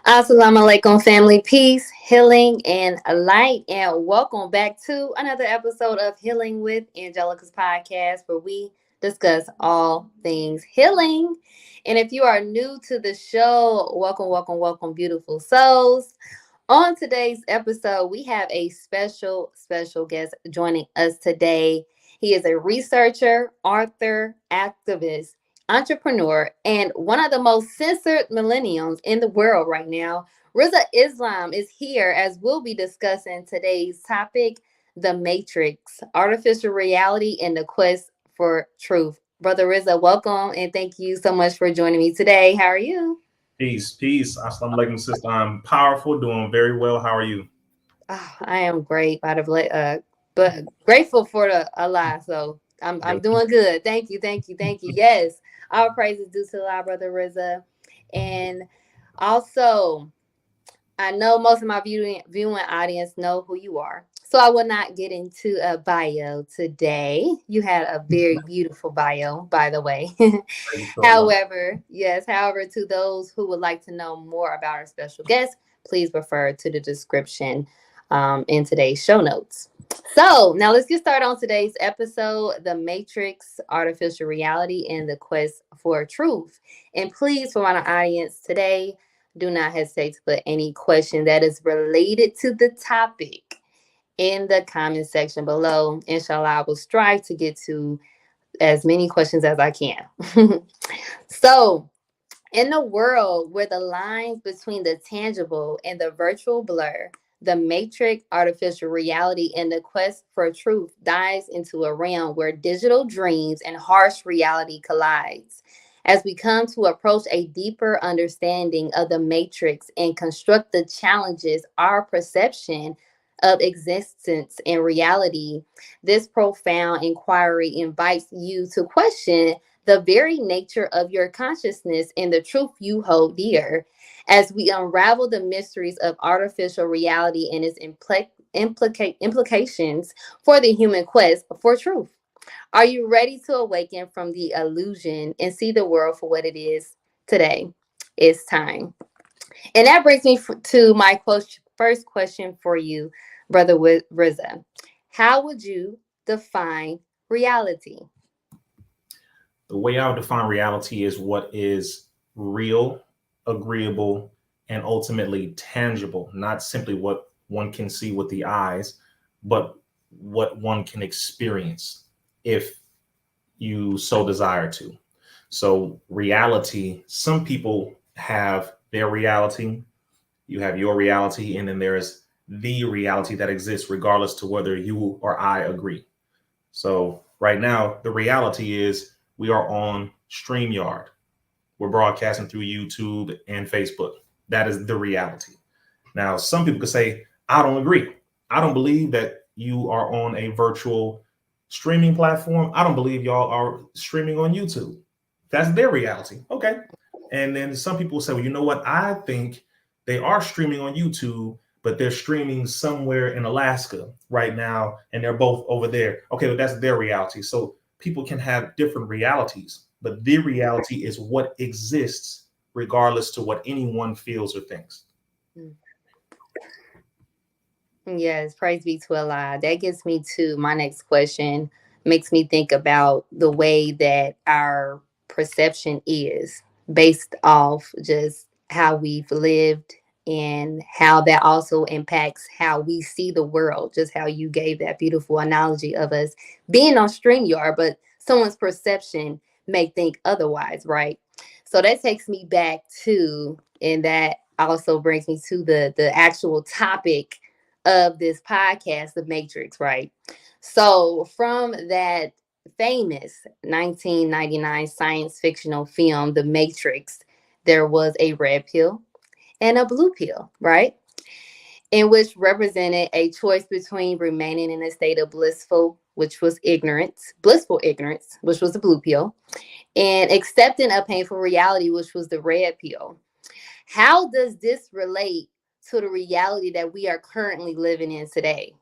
Assalamu alaikum, family, peace, healing, and light. And welcome back to another episode of Healing with Angelica's podcast, where we discuss all things healing. And if you are new to the show, welcome, welcome, welcome, beautiful souls. On today's episode, we have a special guest joining us today. He is a researcher, author, activist, entrepreneur, and one of the most censored millennials in the world right now. Rizza Islam is here as we'll be discussing today's topic, the Matrix, artificial reality, and the quest for truth. Brother Rizza, welcome and thank you so much for joining me today. How are you? Peace, peace. Assalamu alaikum, sister. I'm powerful, doing very well. How are you? Oh, I am great, but grateful for the Allah. So I'm Good. doing good. Thank you, thank you, thank you. Yes, our praises due to our brother Rizza, and also I know most of my viewing audience know who you are. So I will not get into a bio today. You had a very beautiful bio, by the way. Praise to Allah. However, to those who would like to know more about our special guest, please refer to the description in today's show notes. So now let's get started on today's episode, The Matrix, Artificial Reality, and the Quest for Truth. And please, for my audience today, do not hesitate to put any question that is related to the topic in the comment section below. Inshallah, I will strive to get to as many questions as I can. So, in a world where the lines between the tangible and the virtual blur, the matrix, artificial reality, and the quest for truth dives into a realm where digital dreams and harsh reality collides. As we come to approach a deeper understanding of the matrix and construct the challenges our perception of existence and reality, this profound inquiry invites you to question the very nature of your consciousness and the truth you hold dear. As we unravel the mysteries of artificial reality and its implications for the human quest for truth. Are you ready to awaken from the illusion and see the world for what it is today? It's time. And that brings me to my first question for you, Brother Rizza. How would you define reality? The way I would define reality is what is real, agreeable, and ultimately tangible, not simply what one can see with the eyes, but what one can experience if you so desire to. So, reality, some people have their reality, you have your reality, and then there's the reality that exists regardless to whether you or I agree. So right now, the reality is we are on StreamYard. We're broadcasting through YouTube and Facebook. That is the reality. Now, some people could say, I don't agree. I don't believe that you are on a virtual streaming platform. I don't believe y'all are streaming on YouTube. That's their reality. Okay. And then some people say, well, you know what? I think they are streaming on YouTube, but they're streaming somewhere in Alaska right now, and they're both over there. Okay, but that's their reality. So people can have different realities, but the reality is what exists regardless to what anyone feels or thinks. Yes, praise be to Allah. That gets me to my next question. Makes me think about the way that our perception is based off just how we've lived and how that also impacts how we see the world. Just how you gave that beautiful analogy of us being on StreamYard, but someone's perception may think otherwise, right? So that takes me back to, and that also brings me to the actual topic of this podcast, The Matrix, right? So, from that famous 1999 science fictional film, The Matrix, there was a red pill and a blue pill, right? In which represented a choice between remaining in a state of blissful ignorance, which was the blue pill, and accepting a painful reality, which was the red pill. How does this relate to the reality that we are currently living in today?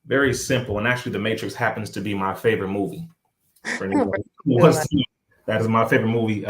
Very simple. And actually, The Matrix happens to be my favorite movie. For anyone Praise who to wants Allah. to, that is my favorite movie.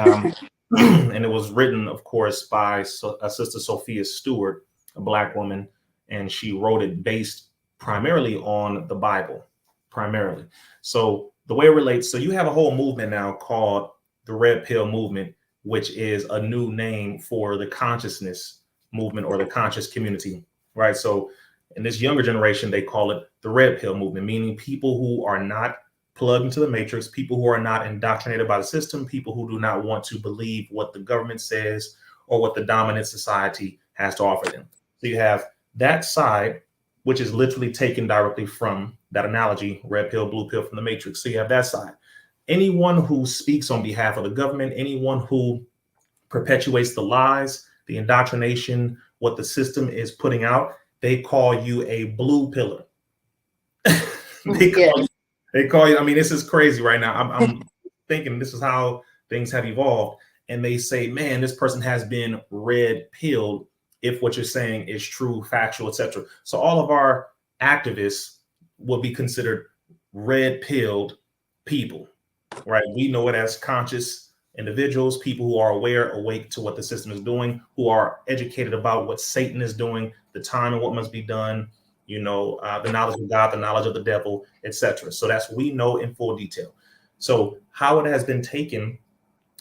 And it was written, of course, by a Sister Sophia Stewart, a Black woman, and she wrote it based primarily on the Bible, primarily. So the way it relates, so you have a whole movement now called the Red Pill Movement, which is a new name for the consciousness movement or the conscious community, right? So in this younger generation, they call it the Red Pill Movement, meaning people who are not plugged into the matrix, people who are not indoctrinated by the system, people who do not want to believe what the government says or what the dominant society has to offer them. So you have that side, which is literally taken directly from that analogy, red pill, blue pill from the matrix. So you have that side. Anyone who speaks on behalf of the government, anyone who perpetuates the lies, the indoctrination, what the system is putting out, they call you a blue pillar. They call you, I mean, this is crazy right now. I'm thinking this is how things have evolved. And they say, man, this person has been red pilled if what you're saying is true, factual, etc. So all of our activists will be considered red pilled people, right? We know it as conscious individuals, people who are aware, awake to what the system is doing, who are educated about what Satan is doing, the time and what must be done, the knowledge of God, the knowledge of the devil, etc. So that's, we know in full detail. So how it has been taken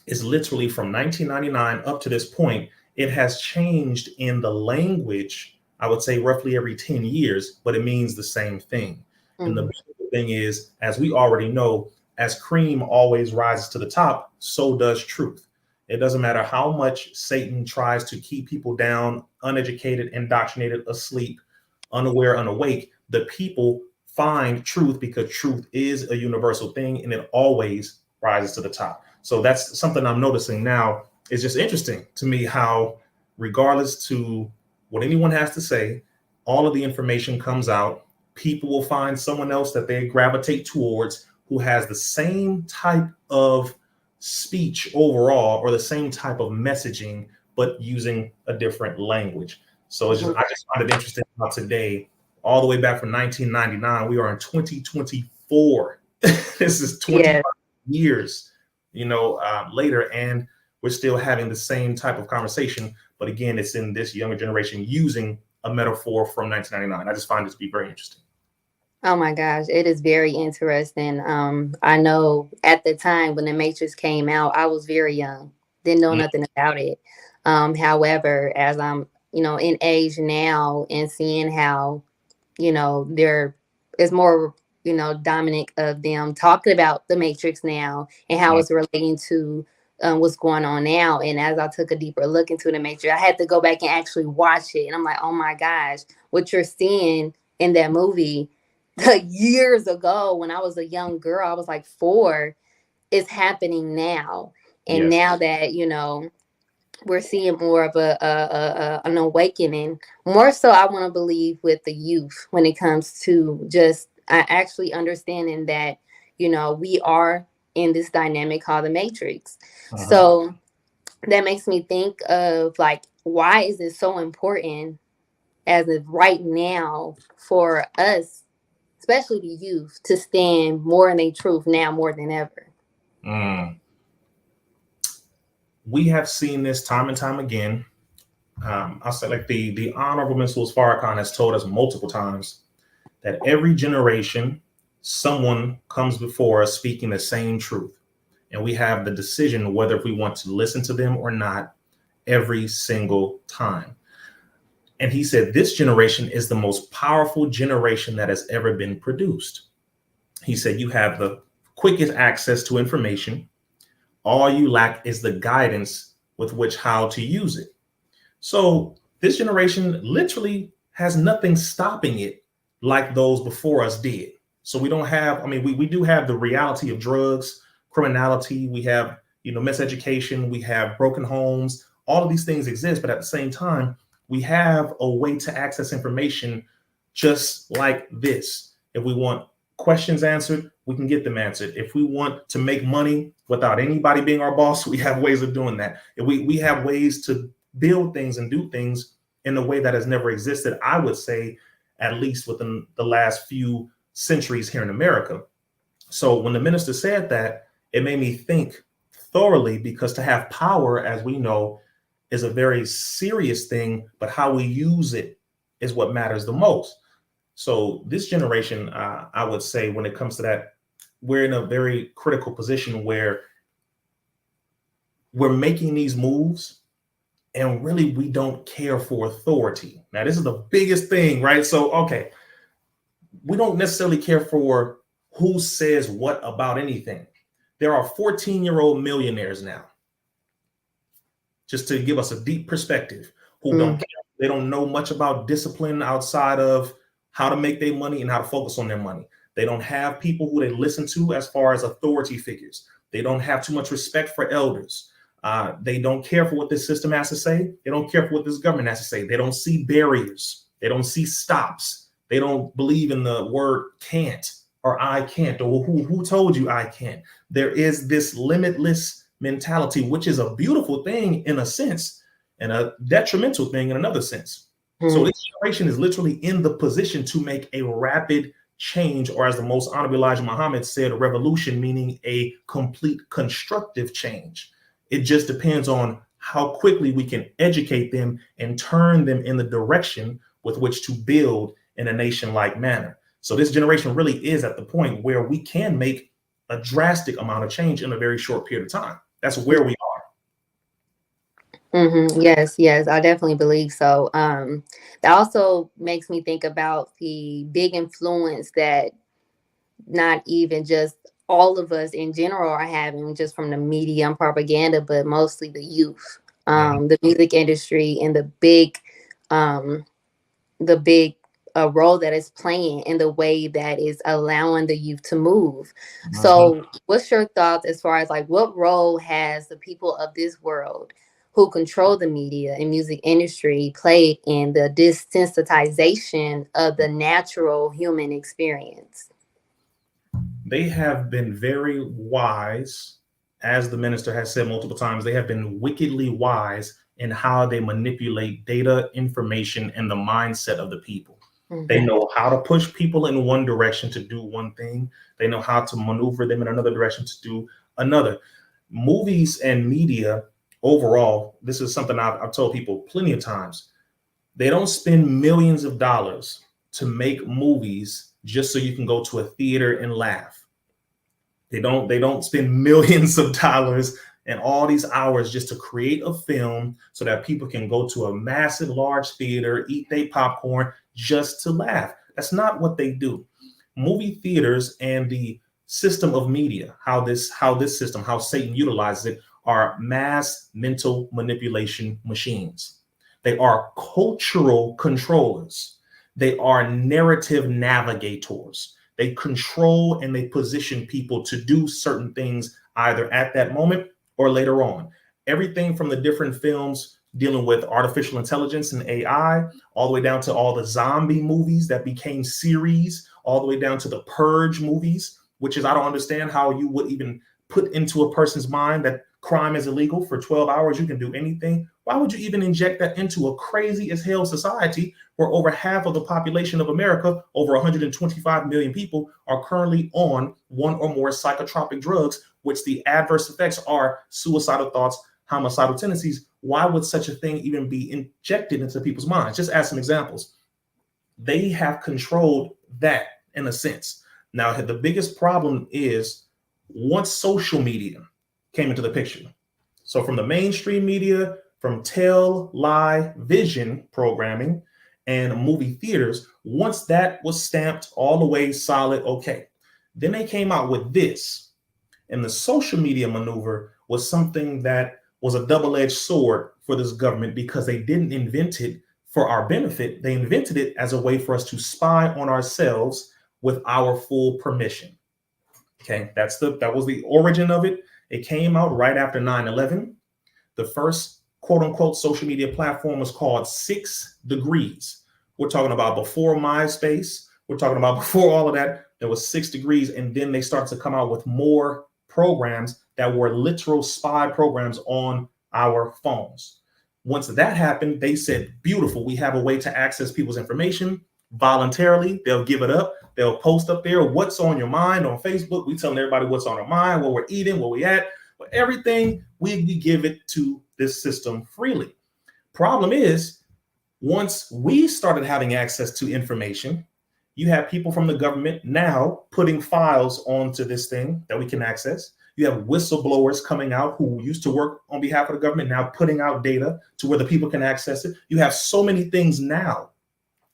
is literally from 1999 up to this point, it has changed in the language, I would say roughly every 10 years, but it means the same thing. Mm-hmm. And the thing is, as we already know, as cream always rises to the top, so does truth. It doesn't matter how much Satan tries to keep people down, uneducated, indoctrinated, asleep, unaware, unawake, the people find truth because truth is a universal thing and it always rises to the top. So that's something I'm noticing now. It's just interesting to me how, regardless to what anyone has to say, all of the information comes out. People will find someone else that they gravitate towards who has the same type of speech overall or the same type of messaging, but using a different language. So it's just, I just find it interesting about today, all the way back from 1999, we are in 2024. This is 25 years, later, and we're still having the same type of conversation. But again, it's in this younger generation using a metaphor from 1999. I just find it to be very interesting. Oh my gosh, it is very interesting. I know at the time when the Matrix came out, I was very young, didn't know nothing about it. However, as I'm, in age now and seeing how, there is more, dominant of them talking about the Matrix now and how it's relating to what's going on now. And as I took a deeper look into the Matrix, I had to go back and actually watch it. And I'm like, oh my gosh, what you're seeing in that movie years ago when I was a young girl, I was like 4, is happening now. And now that, we're seeing more of an awakening, more so I want to believe with the youth when it comes to just actually understanding that, we are in this dynamic called the Matrix. So that makes me think of like, why is it so important as of right now for us, especially the youth, to stand more in their truth now more than ever? We have seen this time and time again. I'll say, like, the Honorable Ms. Farrakhan has told us multiple times that every generation, someone comes before us speaking the same truth. And we have the decision whether if we want to listen to them or not every single time. And he said, this generation is the most powerful generation that has ever been produced. He said, you have the quickest access to information. All you lack is the guidance with which how to use it. So this generation literally has nothing stopping it like those before us did. So we don't have, we do have the reality of drugs, criminality, we have, miseducation, we have broken homes, all of these things exist, but at the same time, we have a way to access information just like this. If we want questions answered, we can get them answered. If we want to make money without anybody being our boss, we have ways of doing that. If we have ways to build things and do things in a way that has never existed, I would say, at least within the last few centuries here in America. So when the minister said that, it made me think thoroughly, because to have power, as we know, is a very serious thing, but how we use it is what matters the most. So this generation, I would say, when it comes to that, we're in a very critical position where we're making these moves and really we don't care for authority. Now, this is the biggest thing, right? So, okay, we don't necessarily care for who says what about anything. There are 14-year-old millionaires now, just to give us a deep perspective, who don't care. They don't know much about discipline outside of how to make their money and how to focus on their money. They don't have people who they listen to as far as authority figures. They don't have too much respect for elders. They don't care for what this system has to say. They don't care for what this government has to say. They don't see barriers. They don't see stops. They don't believe in the word can't or I can't, or who told you I can't. There is this limitless mentality, which is a beautiful thing in a sense and a detrimental thing in another sense. So this generation is literally in the position to make a rapid change, or as the most honorable Elijah Muhammad said, a revolution, meaning a complete constructive change. It just depends on how quickly we can educate them and turn them in the direction with which to build in a nation-like manner. So this generation really is at the point where we can make a drastic amount of change in a very short period of time. That's where we are. Yes, I definitely believe so. That also makes me think about the big influence that not even just all of us in general are having, just from the media and propaganda, but mostly the youth, the music industry, and um, the big role that it's playing in the way that is allowing the youth to move. So what's your thoughts as far as like what role has the people of this world who control the media and music industry played in the desensitization of the natural human experience? They have been very wise, as the minister has said multiple times. They have been wickedly wise in how they manipulate data, information, and the mindset of the people. They know how to push people in one direction to do one thing. They know how to maneuver them in another direction to do another. Movies and media overall, this is something I've told people plenty of times. They don't spend millions of dollars to make movies just so you can go to a theater and laugh. They don't spend millions of dollars and all these hours just to create a film so that people can go to a massive, large theater, eat their popcorn just to laugh. That's not what they do. Movie theaters and the system of media, how Satan utilizes it, are mass mental manipulation machines. They are cultural controllers. They are narrative navigators. They control and they position people to do certain things either at that moment or later on. Everything from the different films dealing with artificial intelligence and AI, all the way down to all the zombie movies that became series, all the way down to the Purge movies, which is, I don't understand how you would even put into a person's mind that crime is illegal. For 12 hours, you can do anything. Why would you even inject that into a crazy as hell society where over half of the population of America, over 125 million people, are currently on one or more psychotropic drugs, which the adverse effects are suicidal thoughts, homicidal tendencies? Why would such a thing even be injected into people's minds? Just as some examples. They have controlled that in a sense. Now, the biggest problem is once social media came into the picture. So from the mainstream media, from television programming and movie theaters, once that was stamped all the way solid, okay, then they came out with this. And the social media maneuver was something that was a double-edged sword for this government, because they didn't invent it for our benefit. They invented it as a way for us to spy on ourselves with our full permission. Okay, that was the origin of it. It came out right after 9/11. The first quote unquote social media platform was called 6 Degrees. We're talking about before MySpace. We're talking about before all of that. There was 6 Degrees, and then they started to come out with more programs that were literal spy programs on our phones. Once that happened, they said, beautiful, we have a way to access people's information voluntarily. They'll give it up. They'll post up there what's on your mind on Facebook. We telling everybody what's on our mind, what we're eating, where we at. But everything we give it to this system freely. Problem is, once we started having access to information, you have people from the government now putting files onto this thing that we can access. You have whistleblowers coming out who used to work on behalf of the government now putting out data to where the people can access it. You have so many things now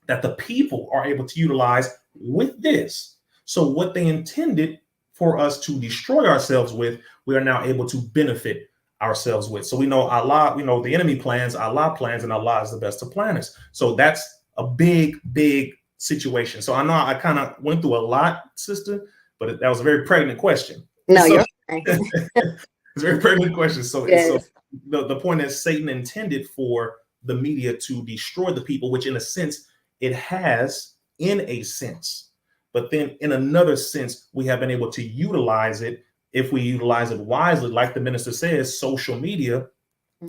that the people are able to utilize with this. So what they intended for us to destroy ourselves with, we are now able to benefit ourselves with. So we know Allah, we know the enemy plans, Allah plans, and Allah is the best of planners. So that's a big, big situation. So I know I kind of went through a lot, sister, but that was a very pregnant question. No, so, you're fine. It's a very pregnant question. So, Yes. so the point is Satan intended for the media to destroy the people, which in a sense it has, in a sense. But then in another sense, we have been able to utilize it if we utilize it wisely. Like the minister says, social media,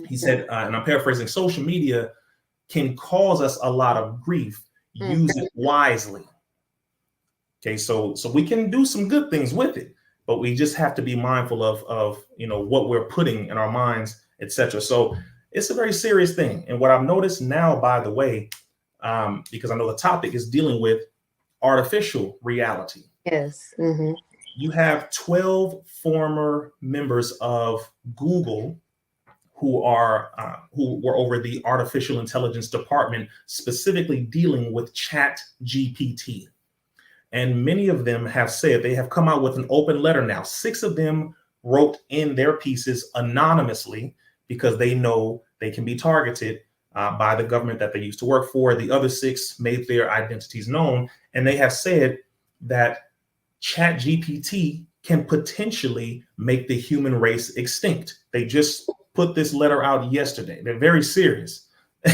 he said, and I'm paraphrasing, social media can cause us a lot of grief. Use it wisely. Okay, so we can do some good things with it, but we just have to be mindful of what we're putting in our minds, etc. So it's a very serious thing. And what I've noticed now, by the way, because I know the topic is dealing with artificial reality. Yes. You have 12 former members of Google who were over the artificial intelligence department, specifically dealing with Chat GPT. And many of them have said they have come out with an open letter now. 6 of them wrote in their pieces anonymously because they know they can be targeted by the government that they used to work for. The other 6 made their identities known, and they have said that Chat GPT can potentially make the human race extinct. They just put this letter out yesterday. They're very serious.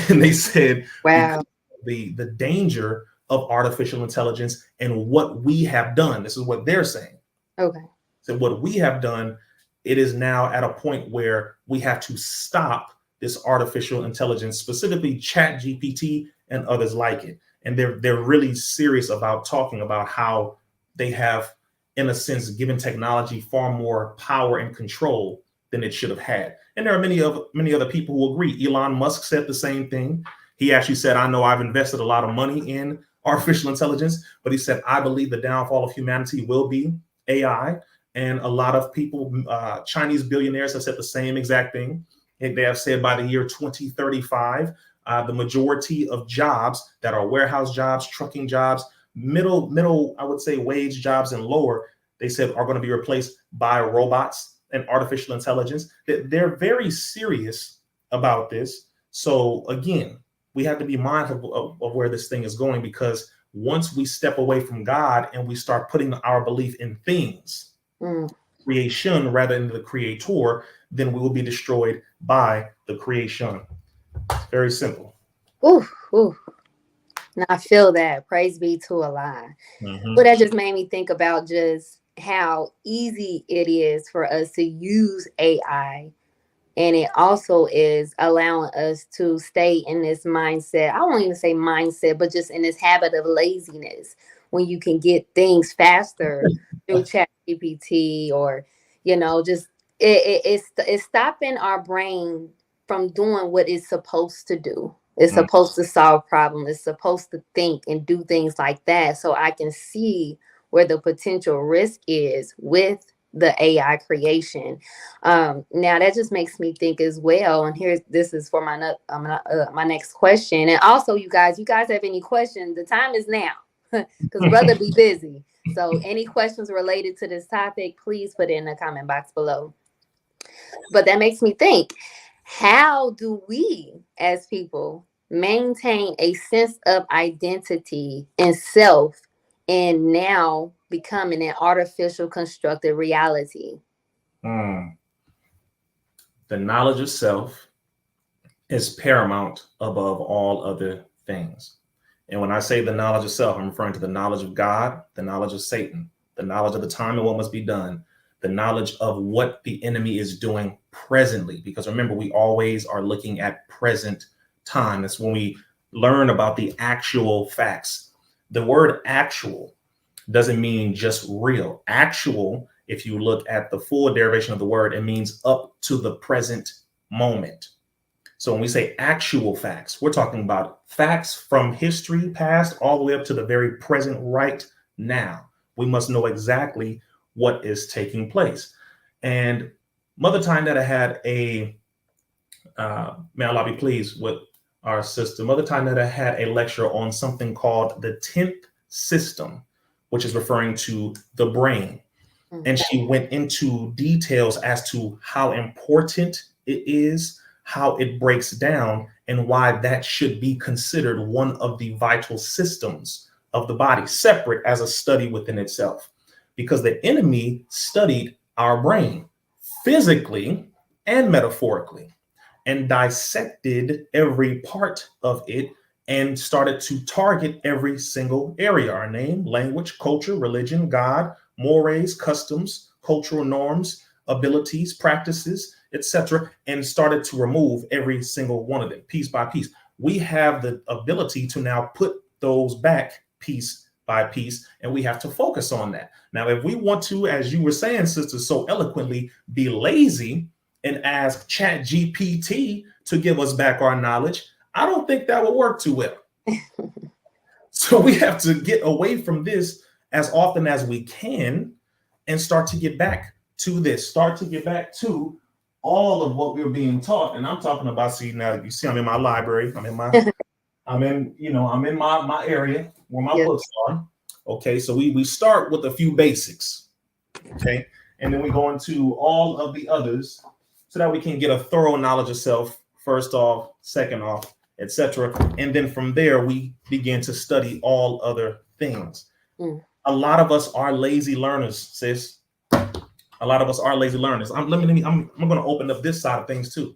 And they said, wow, the danger of artificial intelligence and what we have done. This is what they're saying. Okay. So what we have done, it is now at a point where we have to stop this artificial intelligence, specifically Chat GPT and others like it. And they're really serious about talking about how they have, in a sense, given technology far more power and control than it should have had. And there are many other people who agree. Elon Musk said the same thing. He actually said, I know I've invested a lot of money in artificial intelligence, but he said, I believe the downfall of humanity will be AI. And a lot of people, Chinese billionaires, have said the same exact thing. They have said by the year 2035, the majority of jobs that are warehouse jobs, trucking jobs, middle, I would say wage jobs and lower, they said are going to be replaced by robots and artificial intelligence. They're very serious about this. So again, we have to be mindful of where this thing is going, because once we step away from God and we start putting our belief in things, creation rather than the creator, then we will be destroyed by the creation. Very simple. Ooh. Now I feel that. Praise be to Allah. But that just made me think about just how easy it is for us to use AI. And it also is allowing us to stay in this mindset. I won't even say mindset, but just in this habit of laziness, when you can get things faster through Chat GPT, or, just it's stopping our brain from doing what it's supposed to do. It's supposed to solve problems. It's supposed to think and do things like that. So I can see where the potential risk is with the AI creation. Now that just makes me think as well. And this is for my next question. And also, you guys have any questions? The time is now, because brother be busy. So any questions related to this topic, please put it in the comment box below. But that makes me think, how do we as people maintain a sense of identity and self and now becoming an artificial constructed reality? The knowledge of self is paramount above all other things. And when I say the knowledge of self, I'm referring to the knowledge of God, the knowledge of Satan, the knowledge of the time and what must be done, the knowledge of what the enemy is doing presently. Because remember, we always are looking at present time. That's when we learn about the actual facts. The word actual doesn't mean just real. Actual If you look at the full derivation of the word, it means up to the present moment. So when we say actual facts, we're talking about facts from history past all the way up to the very present right now. We must know exactly what is taking place. And Mother Tynetta had a, may Allah be pleased with our sister, Mother Tynetta had a lecture on something called the 10th system, which is referring to the brain. And she went into details as to how important it is, how it breaks down, and why that should be considered one of the vital systems of the body, separate as a study within itself. Because the enemy studied our brain physically and metaphorically and dissected every part of it and started to target every single area: our name, language, culture, religion, God, mores, customs, cultural norms, abilities, practices, etc., and started to remove every single one of them piece by piece. We have the ability to now put those back piece by piece, and we have to focus on that. Now, if we want to, as you were saying, sister, so eloquently, be lazy and ask Chat GPT to give us back our knowledge, I don't think that would work too well. So we have to get away from this as often as we can and start to get back to this, start to get back to all of what we're being taught. And I'm talking about, see, now you see, I'm in my library, I'm in my area where my books are. Okay, so we start with a few basics. Okay, and then we go into all of the others so that we can get a thorough knowledge of self, first off, second off, etc. And then from there, we begin to study all other things. A lot of us are lazy learners, sis. A lot of us are lazy learners. I'm going to open up this side of things too.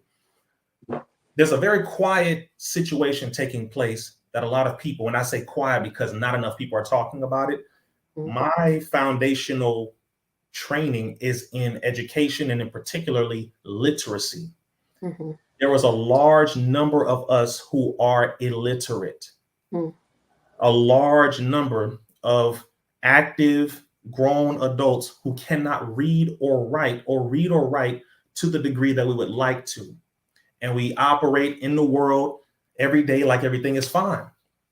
There's a very quiet situation taking place that a lot of people, and I say quiet because not enough people are talking about it. My foundational training is in education and in particularly literacy. There was a large number of us who are illiterate. A large number of active grown adults who cannot read or write to the degree that we would like to. And we operate in the world every day like everything is fine.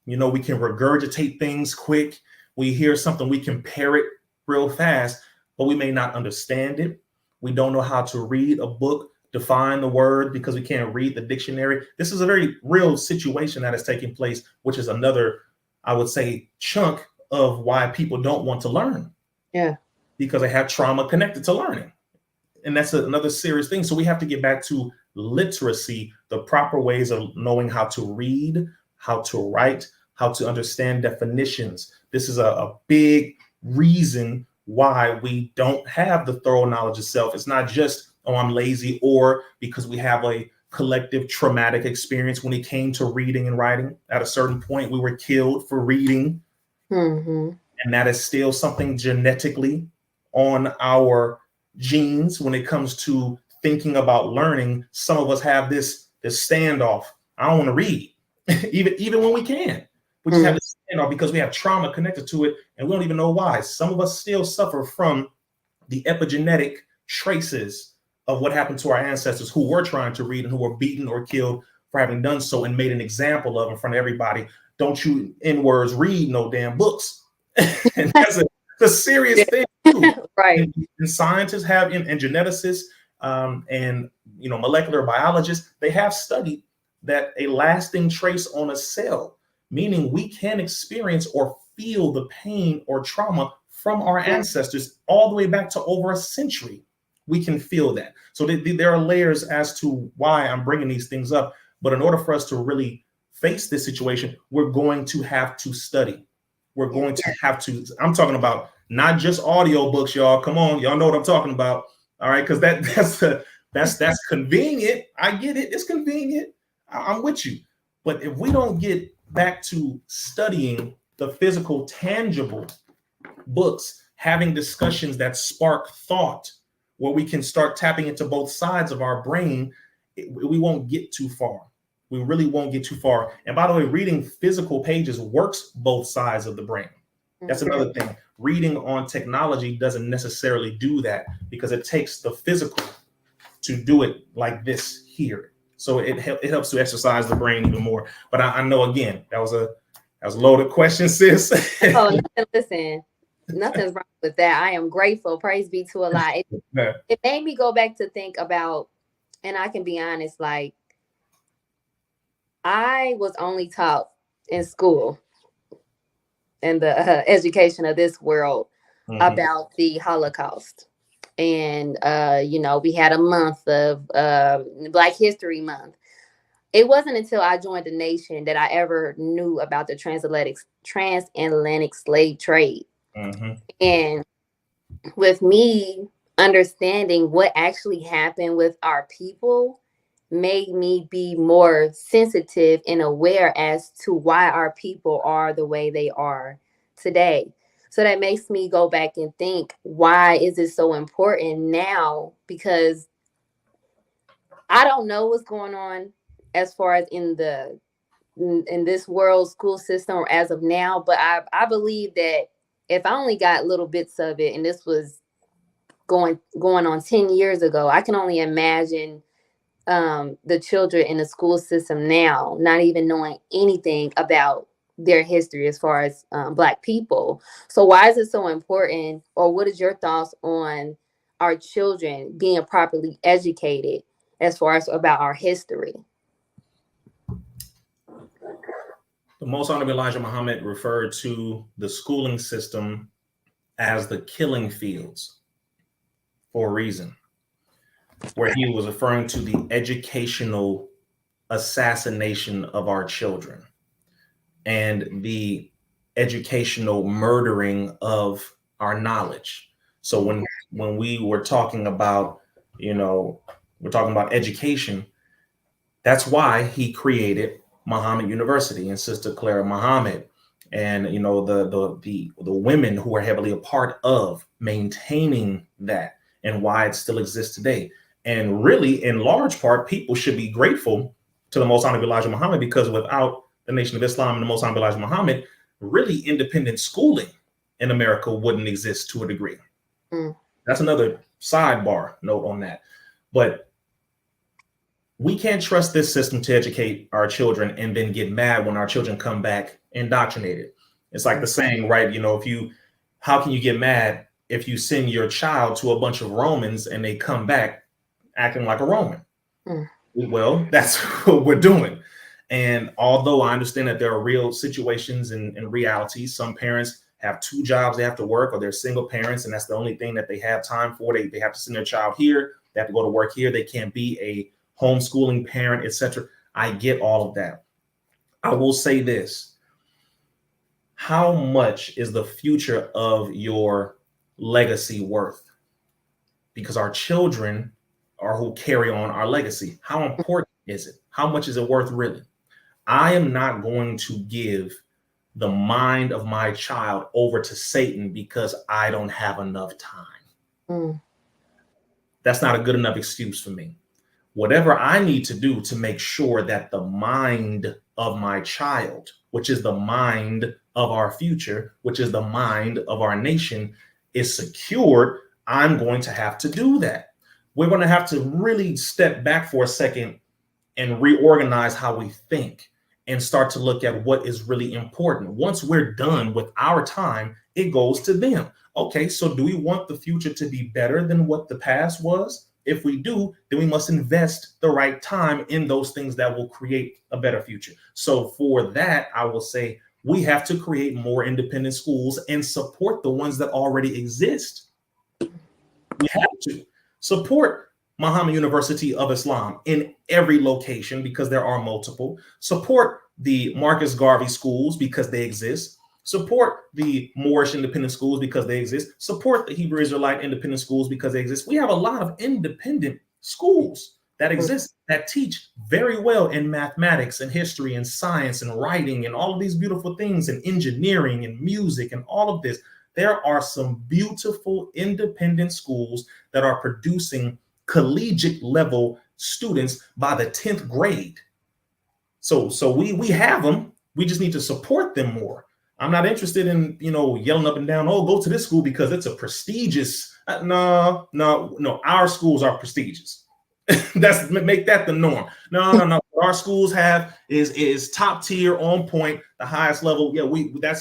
You know, we can regurgitate things quick. We hear something, we can parrot real fast, but we may not understand it. We don't know how to read a book, define the word because we can't read the dictionary. This is a very real situation that is taking place, which is another, I would say, chunk of why people don't want to learn. Yeah. Because they have trauma connected to learning. And that's another serious thing. So we have to get back to literacy, the proper ways of knowing how to read, how to write, how to understand definitions. This is a big reason why we don't have the thorough knowledge of self. It's not just, oh, I'm lazy, or because we have a collective traumatic experience when it came to reading and writing. At a certain point, we were killed for reading. And that is still something genetically on our genes when it comes to thinking about learning. Some of us have this standoff. I don't want to read, even when we can. We just have this standoff because we have trauma connected to it, and we don't even know why. Some of us still suffer from the epigenetic traces of what happened to our ancestors who were trying to read and who were beaten or killed for having done so and made an example of in front of everybody. Don't you N-words read no damn books. And that's a serious thing too. Right. And scientists have, and geneticists and molecular biologists, they have studied that a lasting trace on a cell, meaning we can experience or feel the pain or trauma from our ancestors all the way back to over a century. We can feel that. So there are layers as to why I'm bringing these things up. But in order for us to really face this situation, we're going to have to study. We're going to have to, I'm talking about not just audio books, y'all. Come on, y'all know what I'm talking about. All right, because that's convenient. I get it. It's convenient. I'm with you. But if we don't get back to studying the physical, tangible books, having discussions that spark thought, where we can start tapping into both sides of our brain, we won't get too far. We really won't get too far. And by the way, reading physical pages works both sides of the brain. That's another thing. reading on technology doesn't necessarily do that, because it takes the physical to do it like this here. So it helps to exercise the brain even more. But I know, again, that was a loaded question, sis. Oh, listen, nothing's wrong with that. I am grateful. Praise be to Allah. It made me go back to think about, and I can be honest, like, I was only taught in school, in the education of this world, about the Holocaust. And, we had a month of Black History Month. It wasn't until I joined the nation that I ever knew about the transatlantic slave trade. And with me understanding what actually happened with our people, made me be more sensitive and aware as to why our people are the way they are today. So that makes me go back and think, why is it so important now? Because I don't know what's going on as far as in this world school system or as of now, but I believe that if I only got little bits of it, and this was going on 10 years ago, I can only imagine the children in the school system now not even knowing anything about their history as far as Black people. So why is it so important, or what is your thoughts on our children being properly educated as far as about our history? The Most Honorable Elijah Muhammad referred to the schooling system as the killing fields for a reason, where he was referring to the educational assassination of our children and the educational murdering of our knowledge. So when we were talking about, we're talking about education, that's why he created Muhammad University and Sister Clara Muhammad, and the women who are heavily a part of maintaining that, and why it still exists today. And really, in large part, people should be grateful to the Most Honorable Elijah Muhammad, because without the Nation of Islam and the Most Honorable Elijah Muhammad, really independent schooling in America wouldn't exist to a degree. That's another sidebar note on that. But we can't trust this system to educate our children and then get mad when our children come back indoctrinated. It's like the saying, right? How can you get mad if you send your child to a bunch of Romans and they come back acting like a Roman? Well, that's what we're doing. And although I understand that there are real situations and realities, some parents have 2 jobs they have to work, or they're single parents, and that's the only thing that they have time for. They have to send their child here. They have to go to work here. They can't be a homeschooling parent, etc. I get all of that. I will say this. How much is the future of your legacy worth? Because our children are who carry on our legacy. How important is it? How much is it worth really? I am not going to give the mind of my child over to Satan because I don't have enough time. That's not a good enough excuse for me. Whatever I need to do to make sure that the mind of my child, which is the mind of our future, which is the mind of our nation, is secured, I'm going to have to do that. We're going to have to really step back for a second and reorganize how we think and start to look at what is really important. Once we're done with our time, it goes to them. Okay, so do we want the future to be better than what the past was? If we do, then we must invest the right time in those things that will create a better future. So for that, I will say we have to create more independent schools and support the ones that already exist. We have to support Muhammad University of Islam in every location, because there are multiple. Support the Marcus Garvey schools because they exist. Support the Moorish independent schools because they exist. Support the Hebrew Israelite independent schools because they exist. We have a lot of independent schools that exist that teach very well in mathematics and history and science and writing and all of these beautiful things, and engineering and music and all of this. There are some beautiful independent schools that are producing collegiate level students by the 10th grade. So we have them. We just need to support them more. I'm not interested in, yelling up and down, oh, go to this school because it's a prestigious. No. Our schools are prestigious. That's make that the norm. No. What our schools have is top tier, on point, the highest level. Yeah,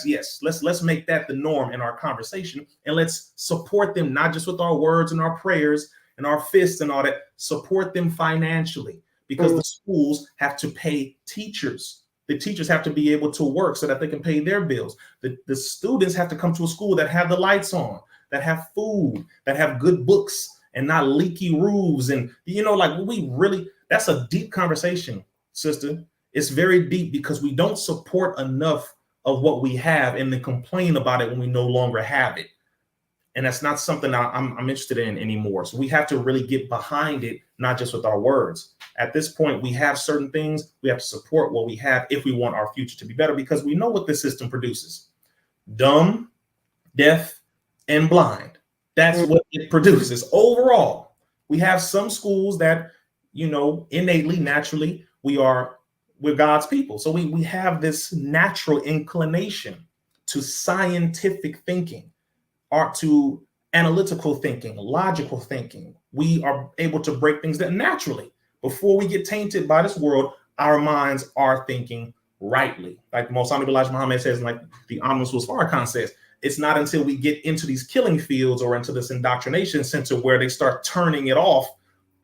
yes. Let's make that the norm in our conversation, and let's support them, not just with our words and our prayers and our fists and all that. Support them financially, because the schools have to pay teachers. The teachers have to be able to work so that they can pay their bills. The students have to come to a school that have the lights on, that have food, that have good books, and not leaky roofs. And, that's a deep conversation, sister. It's very deep, because we don't support enough of what we have and then complain about it when we no longer have it. And that's not something I'm interested in anymore. So we have to really get behind it, not just with our words. At this point, we have certain things. We have to support what we have if we want our future to be better, because we know what this system produces: dumb, deaf, and blind. That's what it produces overall. We have some schools that, innately, naturally, we're God's people. So we have this natural inclination to scientific thinking, or to analytical thinking, logical thinking. We are able to break things down naturally. Before we get tainted by this world, our minds are thinking rightly. Like the Most Honorable Elijah Muhammad says, and like the Honorable Farrakhan says, it's not until we get into these killing fields or into this indoctrination center where they start turning it off,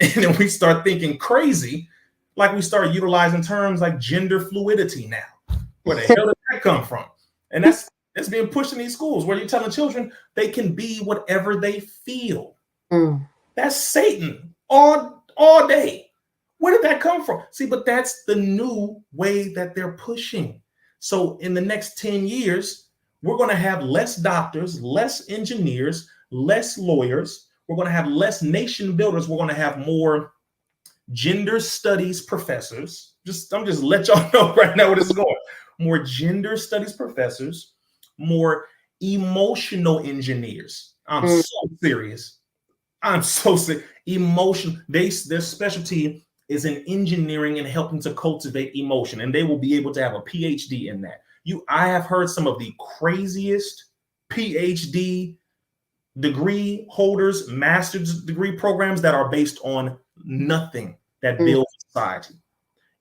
and then we start thinking crazy, like we start utilizing terms like gender fluidity now. Where the hell did that come from? And that's being pushed in these schools, where you're telling children they can be whatever they feel. That's Satan all day. Where did that come from? See, but that's the new way that they're pushing. So in the next 10 years, we're going to have less doctors, less engineers, less lawyers. We're going to have less nation builders. We're going to have more gender studies professors. I'm just let y'all know right now where this is going. More gender studies professors, more emotional engineers. I'm so serious. Emotion. Their specialty is in engineering and helping to cultivate emotion, and they will be able to have a PhD in that. I have heard some of the craziest PhD degree holders, master's degree programs that are based on nothing that builds society.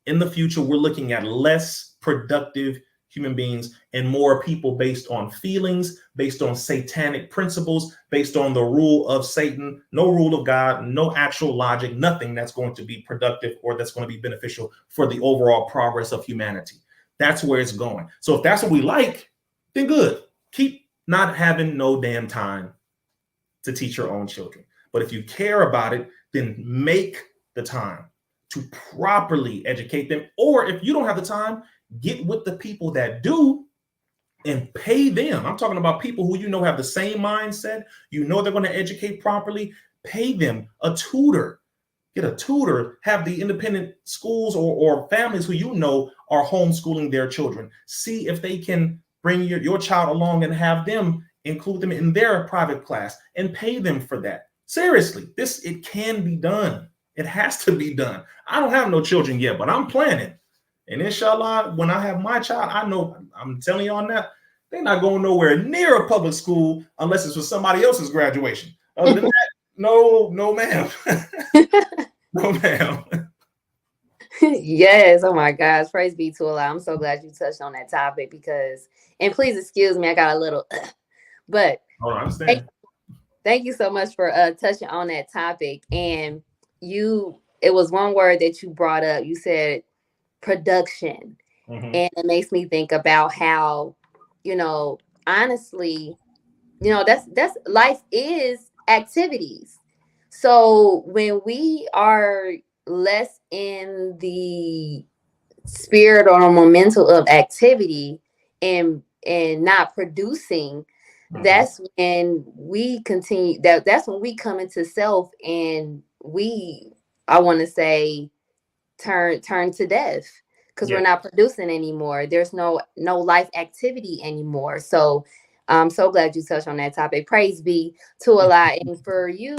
In the future, we're looking at less productive human beings and more people based on feelings, based on satanic principles, based on the rule of Satan, no rule of God, no actual logic, nothing that's going to be productive or that's going to be beneficial for the overall progress of humanity. That's where it's going. So if that's what we like, then good. Keep not having no damn time to teach your own children. But if you care about it, then make the time to properly educate them. Or if you don't have the time, get with the people that do and pay them. I'm talking about people who have the same mindset. They're going to educate properly. Pay them a tutor. Get a tutor. Have the independent schools or families who are homeschooling their children. See if they can bring your child along and have them include them in their private class and pay them for that. Seriously, it can be done. It has to be done. I don't have no children yet, but I'm planning. And inshallah, when I have my child, I know, I'm telling you on that, they're not going nowhere near a public school unless it's for somebody else's graduation. Other than that, no, ma'am. No, ma'am. Yes. Oh my gosh. Praise be to Allah. I'm so glad you touched on that topic and please excuse me, I got a little, but I understand. Thank you so much for touching on that topic. And it was one word that you brought up. You said production. And it makes me think about how, honestly, that's life is activities. So when we are less in the spirit or momentum of activity and not producing, that's when we continue that's when we come into self and I want to say turn to death, because we're not producing anymore. There's no life activity anymore. So I'm so glad you touched on that topic. Praise be to Allah. And for you,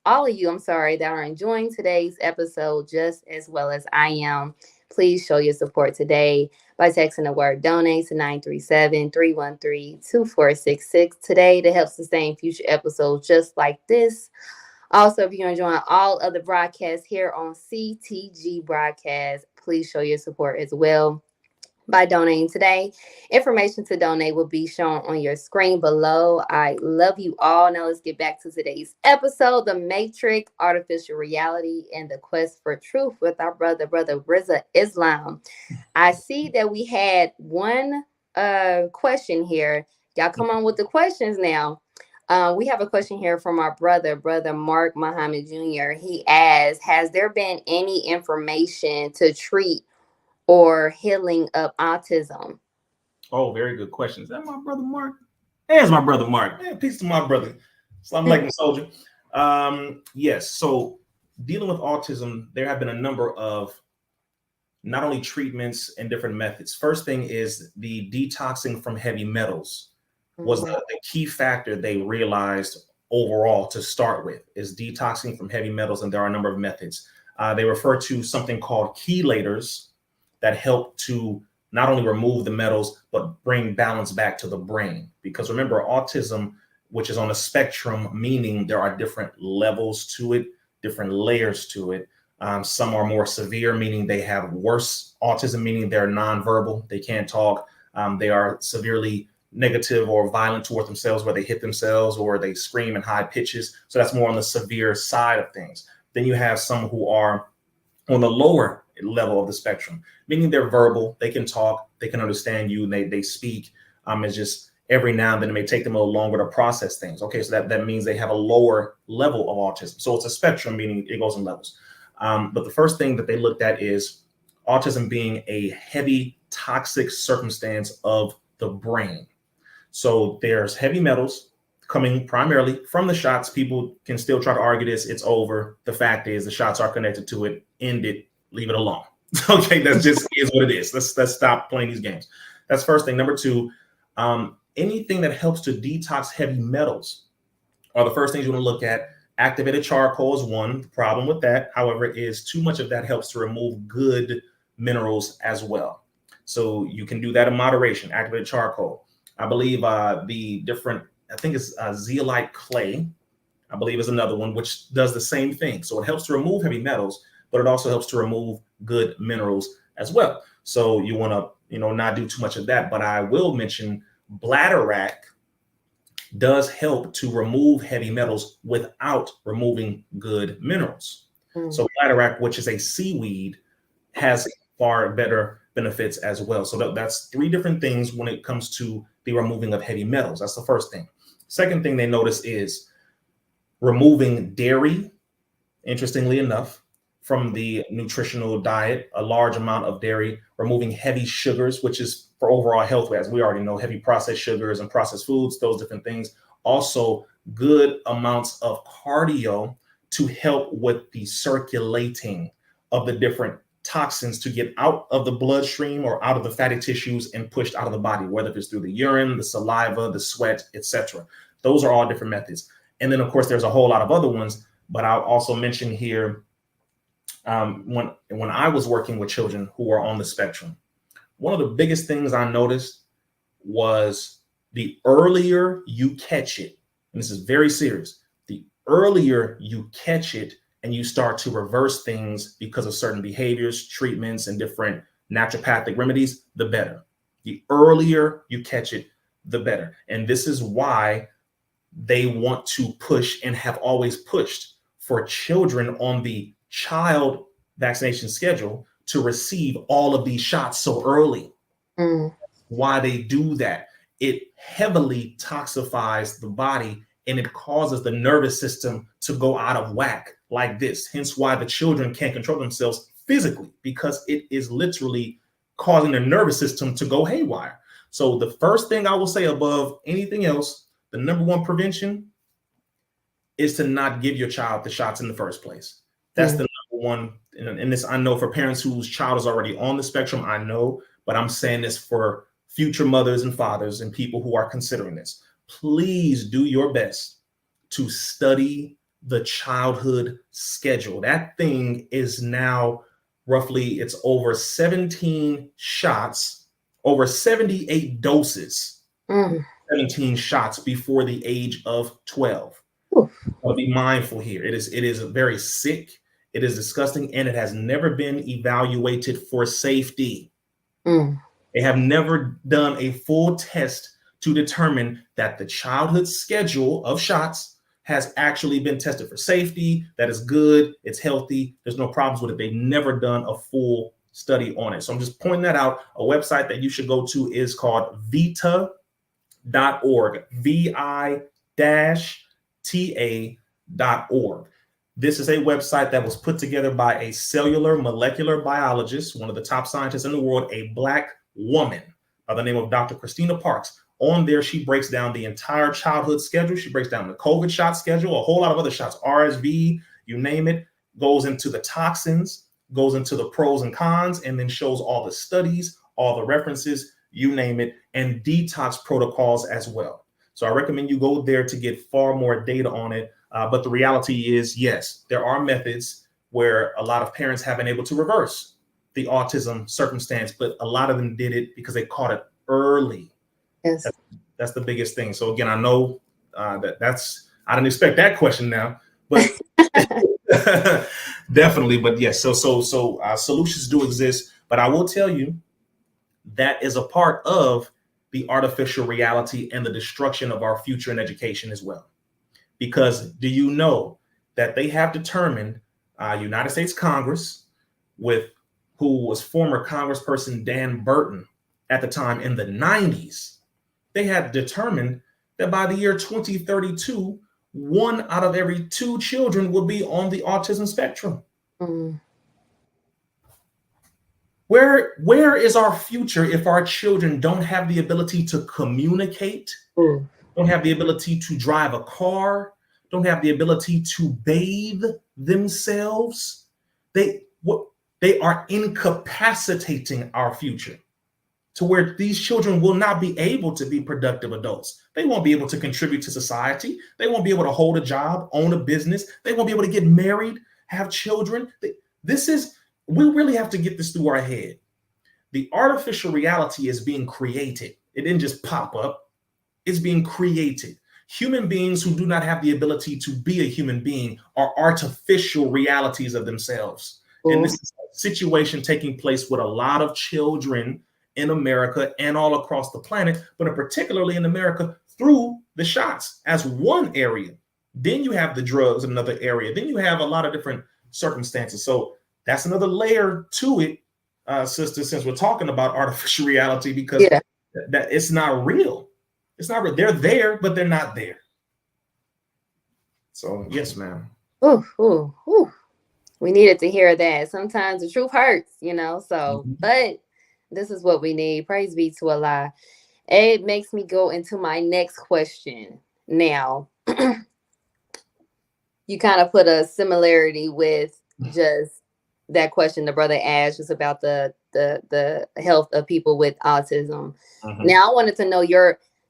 all of you, I'm sorry, that are enjoying today's episode just as well as I am, Please show your support today by texting the word donate to 937-313-2466 today to help sustain future episodes just like this. Also, if you're enjoying all other broadcasts here on CTG Broadcast, please show your support as well by donating today. Information to donate will be shown on your screen below. I love you all. Now let's get back to today's episode, The Matrix, Artificial Reality, and the Quest for Truth with our brother Rizza Islam. I see that we had one question here. Y'all come on with the questions now. We have a question here from our brother Mark Muhammad Jr. He asks, has there been any information to treat or healing of autism? Oh, very good question. Is that my brother Mark? There's my brother Mark. Man, peace to my brother. Islam alaikum, soldier. Yes, so dealing with autism, there have been a number of not only treatments and different methods. First thing is the detoxing from heavy metals was the key factor they realized overall to start with, is detoxing from heavy metals, and there are a number of methods. They refer to something called chelators that help to not only remove the metals, but bring balance back to the brain. Because remember, autism, which is on a spectrum, meaning there are different levels to it, different layers to it. Some are more severe, meaning they have worse autism, meaning they're nonverbal, they can't talk. They are severely negative or violent toward themselves, where they hit themselves or they scream in high pitches. So that's more on the severe side of things. Then you have some who are on the lower level of the spectrum, meaning they're verbal, they can talk, they can understand you, and they speak. It's just every now and then it may take them a little longer to process things. Okay, so that means they have a lower level of autism. So it's a spectrum, meaning it goes in levels. But the first thing that they looked at is autism being a heavy toxic circumstance of the brain. So there's heavy metals coming primarily from the shots. People can still try to argue this. It's over. The fact is the shots are connected to it. End it. Leave it alone. Okay, that's just is what it is. Let's stop playing these games. That's first thing. Number two, anything that helps to detox heavy metals are the first things you want to look at. Activated charcoal is one. The problem with that, however, is too much of that helps to remove good minerals as well. So you can do that in moderation. Activated charcoal. I believe the different, I think it's zeolite clay, I believe is another one, which does the same thing. So it helps to remove heavy metals, but it also helps to remove good minerals as well. So you want to, not do too much of that. But I will mention bladderwrack does help to remove heavy metals without removing good minerals. So bladderwrack, which is a seaweed, has far better benefits as well. So that's three different things when it comes to the removing of heavy metals. That's the first thing. Second thing they notice is removing dairy, interestingly enough, from the nutritional diet, a large amount of dairy, removing heavy sugars, which is for overall health, as we already know, heavy processed sugars and processed foods, those different things. Also, good amounts of cardio to help with the circulating of the different toxins to get out of the bloodstream or out of the fatty tissues and pushed out of the body, whether it's through the urine, the saliva, the sweat, etc. Those are all different methods. And then, of course, there's a whole lot of other ones, but I'll also mention here, when I was working with children who are on the spectrum, one of the biggest things I noticed was the earlier you catch it, and this is very serious, the earlier you catch it and you start to reverse things because of certain behaviors, treatments, and different naturopathic remedies, the better. The earlier you catch it, the better. And this is why they want to push and have always pushed for children on the child vaccination schedule to receive all of these shots so early. Why they do that? It heavily toxifies the body and it causes the nervous system to go out of whack like this. Hence why the children can't control themselves physically, because it is literally causing the nervous system to go haywire. So the first thing I will say above anything else, the number one prevention is to not give your child the shots in the first place. That's the number one. And this, I know for parents whose child is already on the spectrum, I know, but I'm saying this for future mothers and fathers and people who are considering this. Please do your best to study the childhood schedule. That thing is now roughly it's over 17 shots, over 78 doses, 17 shots before the age of 12. But be mindful here. It is very sick. It is disgusting, and it has never been evaluated for safety. They have never done a full test to determine that the childhood schedule of shots has actually been tested for safety, that is good, it's healthy, there's no problems with it. They've never done a full study on it. So I'm just pointing that out. A website that you should go to is called vita.org, vi-ta.org. This is a website that was put together by a cellular molecular biologist, one of the top scientists in the world, a Black woman by the name of Dr. Christina Parks. On there, she breaks down the entire childhood schedule. She breaks down the COVID shot schedule, a whole lot of other shots, RSV, you name it, goes into the toxins, goes into the pros and cons, and then shows all the studies, all the references, you name it, and detox protocols as well. So I recommend you go there to get far more data on it. But the reality is, yes, there are methods where a lot of parents have been able to reverse the autism circumstance, but a lot of them did it because they caught it early. Yes. That's the biggest thing. So again, I know that's I didn't expect that question now, but definitely. But yes, so solutions do exist. But I will tell you that is a part of the artificial reality and the destruction of our future in education as well. Because do you know that they have determined, United States Congress, with who was former Congressperson Dan Burton at the time in the 90s, they had determined that by the year 2032, 1 out of every 2 children will be on the autism spectrum. Where is our future if our children don't have the ability to communicate, don't have the ability to drive a car, don't have the ability to bathe themselves? They are incapacitating our future to where these children will not be able to be productive adults. They won't be able to contribute to society. They won't be able to hold a job, own a business. They won't be able to get married, have children. We really have to get this through our head. The artificial reality is being created. It didn't just pop up. It's being created. Human beings who do not have the ability to be a human being are artificial realities of themselves. And this is a situation taking place with a lot of children in America and all across the planet, but particularly in America through the shots as one area. Then you have the drugs in another area. Then you have a lot of different circumstances. So that's another layer to it, sister, since we're talking about artificial reality, because that it's not real. It's not real. They're there, but they're not there. So yes, ma'am. We needed to hear that. Sometimes the truth hurts, so, but this is what we need. Praise be to Allah. It makes me go into my next question. Now, you kind of put a similarity with just that question the brother asked, just about the health of people with autism. Now, I wanted to know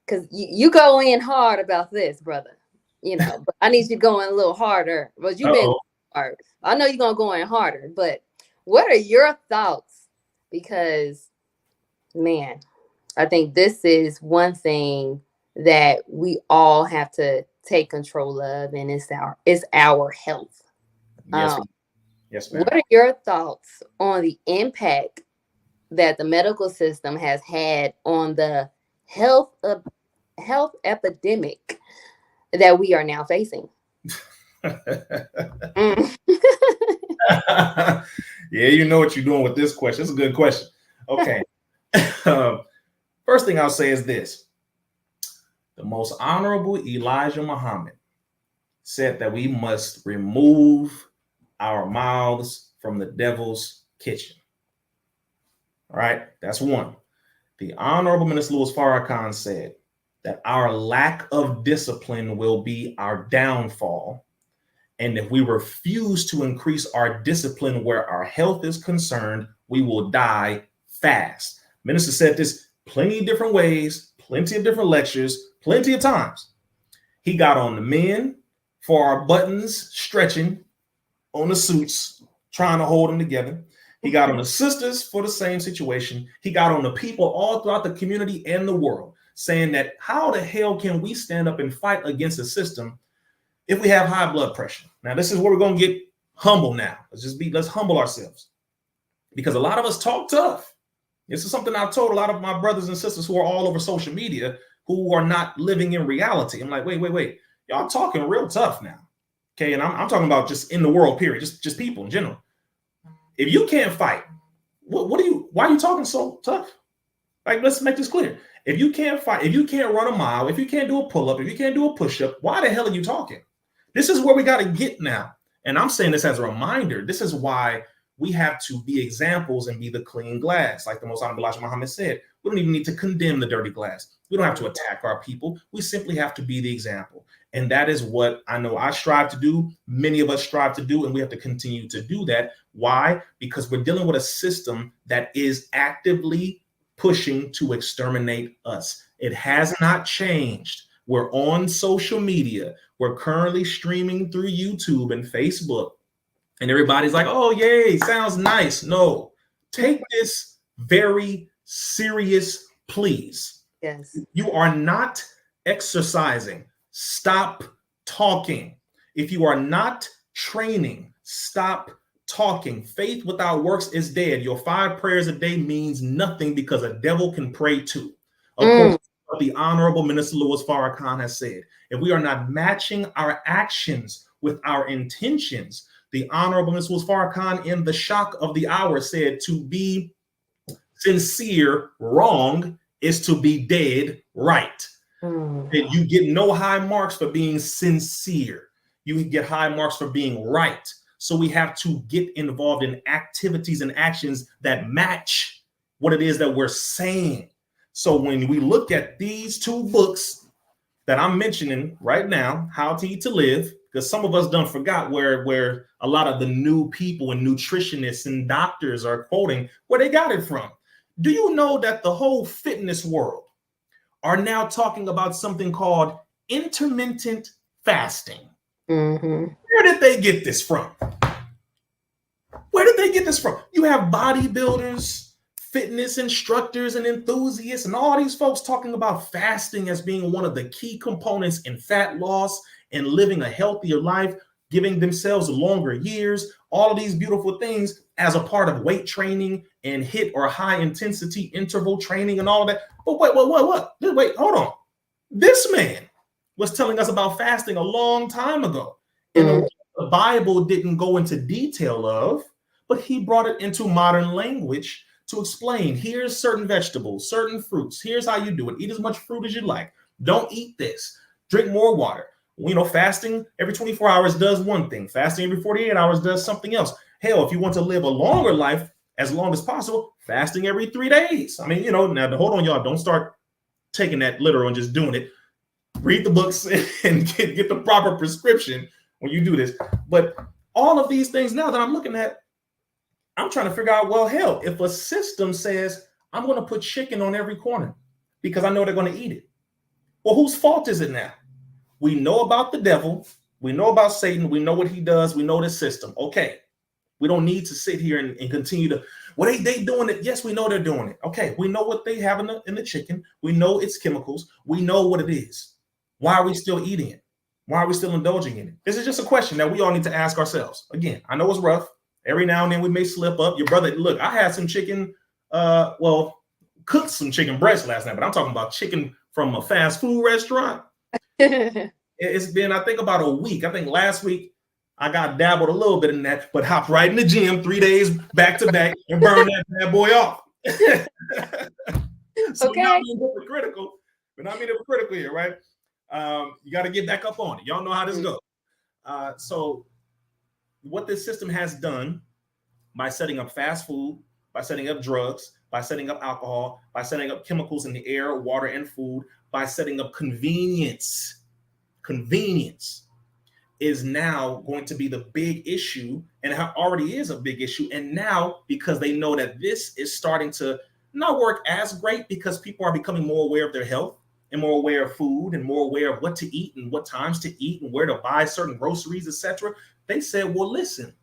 because you go in hard about this, brother, but I need you going a little harder. But you've been hard. I know you're going to go in harder, but what are your thoughts? Because, man, I think this is one thing that we all have to take control of, and it's our health. Yes, ma'am. What are your thoughts on the impact that the medical system has had on the health epidemic that we are now facing? Yeah, you know what you're doing with this question. It's a good question. Okay. First thing I'll say is this. The most honorable Elijah Muhammad said that we must remove our mouths from the devil's kitchen. All right, that's one. The Honorable Minister Louis Farrakhan said that our lack of discipline will be our downfall. And if we refuse to increase our discipline where our health is concerned, we will die fast. Minister said this plenty of different ways, plenty of different lectures, plenty of times. He got on the men for our buttons stretching on the suits, trying to hold them together. He got on the sisters for the same situation. He got on the people all throughout the community and the world, saying that how the hell can we stand up and fight against a system if we have high blood pressure? Now, this is where we're going to get humble now. Let's humble ourselves, because a lot of us talk tough. This is something I've told a lot of my brothers and sisters who are all over social media who are not living in reality. I'm like, wait. Y'all talking real tough now. Okay. And I'm talking about just in the world, period. Just people in general. If you can't fight, why are you talking so tough? Like, let's make this clear. If you can't fight, if you can't run a mile, if you can't do a pull-up, if you can't do a push-up, why the hell are you talking? This is where we got to get now. And I'm saying this as a reminder. This is why we have to be examples and be the clean glass. Like the Most Honorable Elijah Muhammad said, we don't even need to condemn the dirty glass. We don't have to attack our people. We simply have to be the example. And that is what I know I strive to do. Many of us strive to do, and we have to continue to do that. Why? Because we're dealing with a system that is actively pushing to exterminate us. It has not changed. We're on social media. We're currently streaming through YouTube and Facebook. And everybody's like, oh, yay, sounds nice. No, take this very serious, please. Yes. You are not exercising. Stop talking. If you are not training, stop talking. Faith without works is dead. Your 5 prayers a day means nothing because a devil can pray too. Of course, what the Honorable Minister Louis Farrakhan has said. If we are not matching our actions with our intentions, the Honorable Minister Louis Farrakhan in The Shock of the Hour said to be sincere wrong is to be dead right. And you get no high marks for being sincere. You get high marks for being right. So we have to get involved in activities and actions that match what it is that we're saying. So when we look at these 2 books that I'm mentioning right now, How to Eat to Live, because some of us done forgot where a lot of the new people and nutritionists and doctors are quoting where they got it from. Do you know that the whole fitness world are now talking about something called intermittent fasting? Where did they get this from? Where did they get this from? You have bodybuilders, fitness instructors, and enthusiasts, and all these folks talking about fasting as being one of the key components in fat loss and living a healthier life, giving themselves longer years, all of these beautiful things as a part of weight training and HIIT or high intensity interval training and all of that. But wait, hold on. This man was telling us about fasting a long time ago. And the Bible didn't go into detail of, but he brought it into modern language to explain, here's certain vegetables, certain fruits. Here's how you do it. Eat as much fruit as you like. Don't eat this. Drink more water. You know, fasting every 24 hours does one thing. Fasting every 48 hours does something else. Hell, if you want to live a longer life, as long as possible, fasting every 3 days. I mean, you know, now hold on, y'all. Don't start taking that literal and just doing it. Read the books and get the proper prescription when you do this. But all of these things now that I'm looking at, I'm trying to figure out, well, hell, if a system says I'm going to put chicken on every corner because I know they're going to eat it. Well, whose fault is it now? We know about the devil. We know about Satan. We know what he does. We know the system. Okay. We don't need to sit here and continue to, well, they doing it. Yes, we know they're doing it. Okay. We know what they have in the chicken. We know it's chemicals. We know what it is. Why are we still eating it? Why are we still indulging in it? This is just a question that we all need to ask ourselves. Again, I know it's rough. Every now and then we may slip up. Your brother, look, I had some chicken, cooked some chicken breast last night, but I'm talking about chicken from a fast food restaurant. It's been, I think, about a week. I think last week I got dabbled a little bit in that, but hopped right in the gym 3 days back to back and burned that bad boy off. So okay. We're not being hypocritical. We're not being hypocritical here, right? You got to get back up on it. Y'all know how this goes. So what this system has done by setting up fast food, by setting up drugs, by setting up alcohol, by setting up chemicals in the air, water, and food, by setting up convenience is now going to be the big issue, and it already is a big issue. And now, because they know that this is starting to not work as great because people are becoming more aware of their health and more aware of food and more aware of what to eat and what times to eat and where to buy certain groceries, etc. They said, well, listen,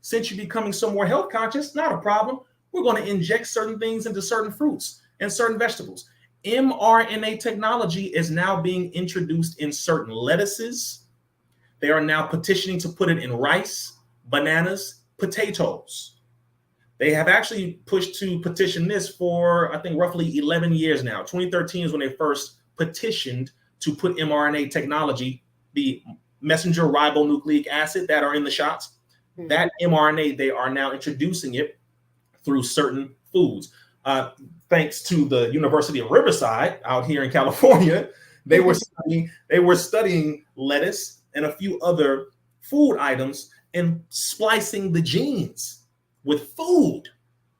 since you're becoming so more health conscious, not a problem. We're going to inject certain things into certain fruits and certain vegetables. mRNA technology is now being introduced in certain lettuces. They are now petitioning to put it in rice, bananas, potatoes. They have actually pushed to petition this for, I think, roughly 11 years now. 2013 is when they first petitioned to put mRNA technology, the messenger ribonucleic acid that are in the shots, that mRNA, they are now introducing it through certain foods. Thanks to the University of Riverside out here in California, they were studying lettuce and a few other food items and splicing the genes with food,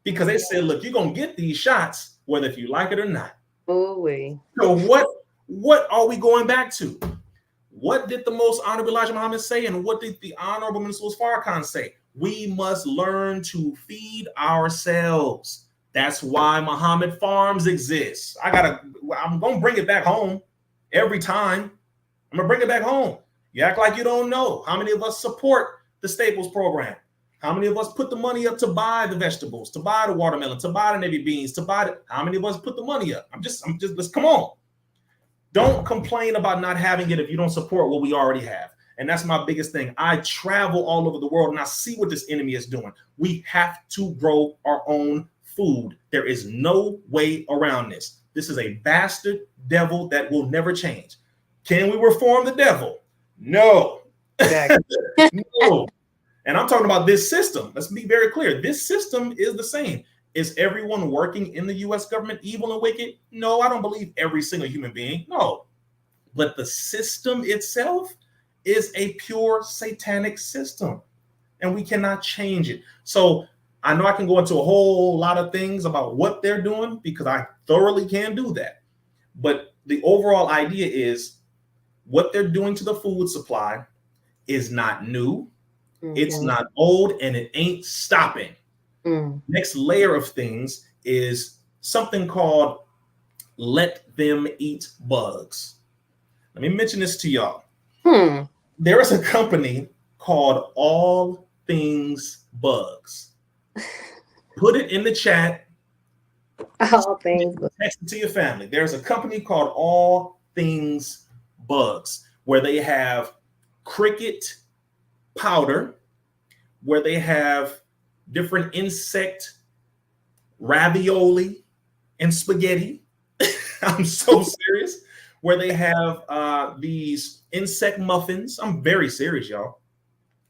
because they said, look, you're going to get these shots whether if you like it or not. Ooh-wee. So what are we going back to? What did the most honorable Elijah Muhammad say, and what did the honorable Minister Farrakhan say? We must learn to feed ourselves. That's why Muhammad Farms exists. I'm going to bring it back home every time. I'm going to bring it back home. You act like you don't know. How many of us support the Staples program? How many of us put the money up to buy the vegetables, to buy the watermelon, to buy the navy beans, how many of us put the money up? Let's come on. Don't complain about not having it if you don't support what we already have. And that's my biggest thing. I travel all over the world and I see what this enemy is doing. We have to grow our own food. There is no way around this. This is a bastard devil that will never change. Can we reform the devil? No. Exactly. No. And I'm talking about this system. Let's be very clear. This system is the same. Is everyone working in the U.S. government evil and wicked? No, I don't believe every single human being. No. But the system itself is a pure satanic system, and we cannot change it. So I know I can go into a whole lot of things about what they're doing, because I thoroughly can do that. But the overall idea is what they're doing to the food supply is not new. Mm-hmm. It's not old, and it ain't stopping. Next layer of things is something called let them eat bugs. Let me mention this to y'all. There is a company called All Things Bugs. Put it in the chat. All Things. Text it to your family. There's a company called All Things Bugs, where they have cricket powder, where they have different insect ravioli and spaghetti. I'm so serious. Where they have these insect muffins. I'm very serious, y'all.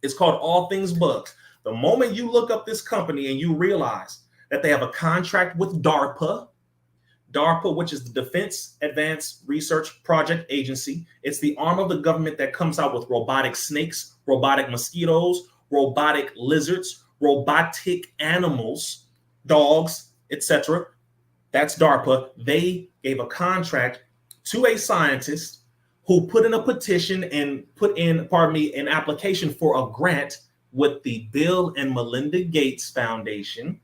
It's called All Things Bugs. The moment you look up this company and you realize that they have a contract with DARPA, which is the Defense Advanced Research Project Agency. It's the arm of the government that comes out with robotic snakes, robotic mosquitoes, robotic lizards, robotic animals, dogs, etc. That's DARPA. They gave a contract to a scientist who put in a petition and put in, an application for a grant with the Bill and Melinda Gates Foundation,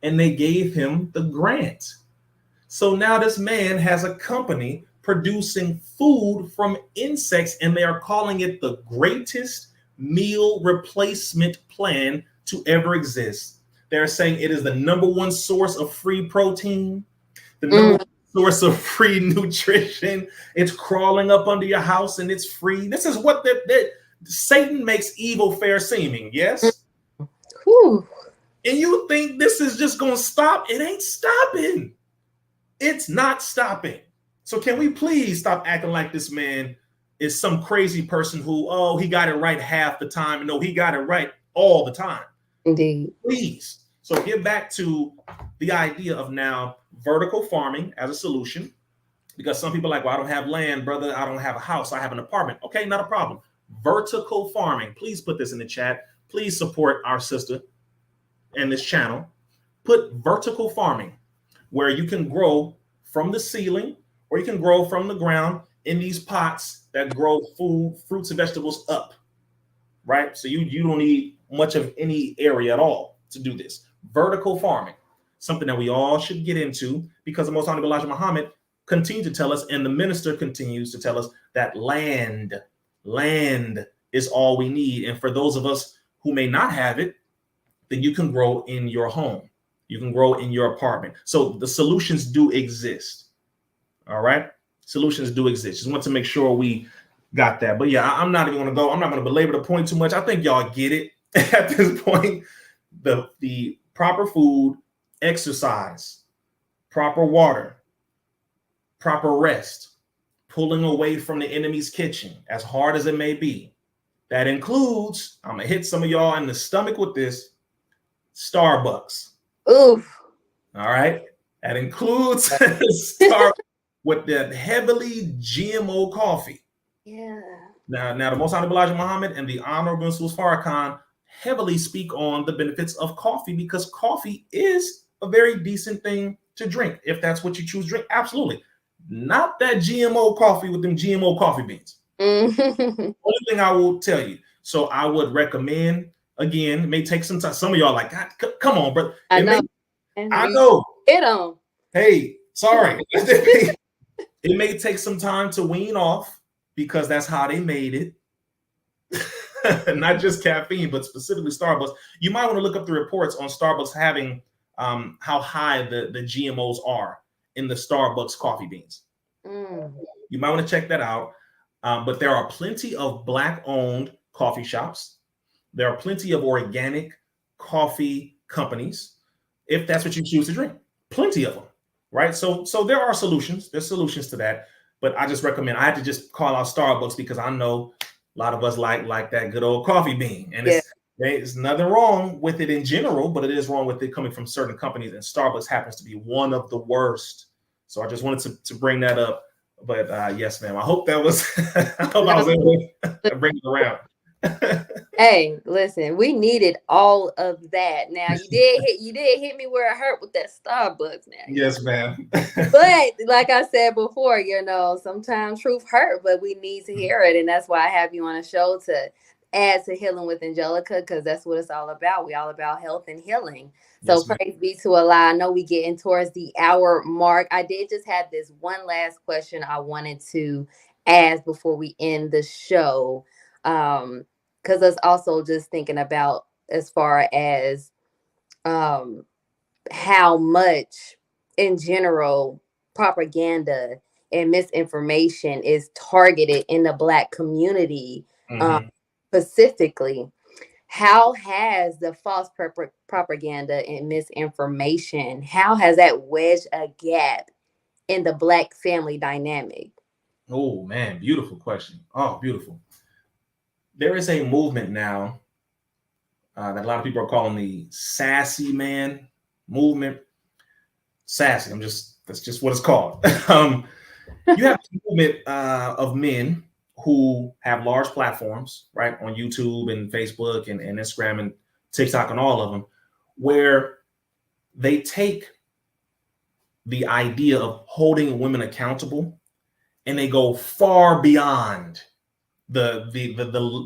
and they gave him the grant. So now this man has a company producing food from insects, and they are calling it the greatest meal replacement plan to ever exist. They're saying it is the number one source of free protein, the number one source of free nutrition. It's crawling up under your house and it's free. This is what Satan makes evil fair seeming. Yes. Whew. And you think this is just going to stop? It ain't stopping. It's not stopping. So can we please stop acting like this man is some crazy person who, he got it right half the time. No, he got it right all the time. Indeed. Please. So get back to the idea of now vertical farming as a solution, because some people are like, well, I don't have land, brother. I don't have a house. I have an apartment. Okay, not a problem. Vertical farming. Please put this in the chat. Please support our sister and this channel. Put vertical farming, where you can grow from the ceiling or you can grow from the ground in these pots that grow food, fruits and vegetables up, right? So you don't need much of any area at all to do this. Vertical farming, something that we all should get into, because the Most Honorable Elijah Muhammad continued to tell us, and the minister continues to tell us, that land is all we need. And for those of us who may not have it, then you can grow in your home. You can grow in your apartment. So the solutions do exist. All right. Solutions do exist. Just want to make sure we got that. But yeah, I'm not even going to go. I'm not going to belabor the point too much. I think y'all get it at this point. The proper food, exercise, proper water, proper rest, pulling away from the enemy's kitchen, as hard as it may be. That includes, I'm going to hit some of y'all in the stomach with this, Starbucks. Oof. All right. That includes Starbucks with the heavily GMO coffee. Yeah. Now the Most Honorable Elijah Muhammad and the Honorable Mrs. Farrakhan heavily speak on the benefits of coffee, because coffee is a very decent thing to drink if that's what you choose to drink. Absolutely. Not that GMO coffee with them GMO coffee beans. Only thing I will tell you. So I would recommend, again, it may take some time. Some of y'all like, God, come on, bro. I know. I know. Hit on. Hey, sorry. It may take some time to wean off, because that's how they made it. Not just caffeine, but specifically Starbucks. You might want to look up the reports on Starbucks having how high the GMOs are in the Starbucks coffee beans. You might want to check that out. But there are plenty of Black-owned coffee shops. There are plenty of organic coffee companies, if that's what you choose to drink. Plenty of them, right? So there are solutions. There's solutions to that. But I just recommend, I had to just call out Starbucks because I know a lot of us like that good old coffee bean. And there's nothing wrong with it in general, but it is wrong with it coming from certain companies. And Starbucks happens to be one of the worst. So I just wanted to bring that up. But yes, ma'am. I hope that was, I hope I was able to bring it around. Hey, listen, we needed all of that. Now you did hit me where it hurt with that Starbucks now. Yes, ma'am. But like I said before, sometimes truth hurt, but we need to hear it. And that's why I have you on a show to add to Healing with Angelica, because that's what it's all about. We all about health and healing. So yes, praise be to Allah. I know we getting towards the hour mark. I did just have this one last question I wanted to ask before we end the show. Because I was also just thinking about as far as how much in general propaganda and misinformation is targeted in the Black community, specifically. How has the false propaganda and misinformation, how has that wedged a gap in the Black family dynamic? Oh, man, beautiful question. Oh, beautiful. There is a movement now that a lot of people are calling the sassy man movement. Sassy, that's just what it's called. You have a movement of men who have large platforms, right, on YouTube and Facebook and Instagram and TikTok and all of them, where they take the idea of holding women accountable and they go far beyond the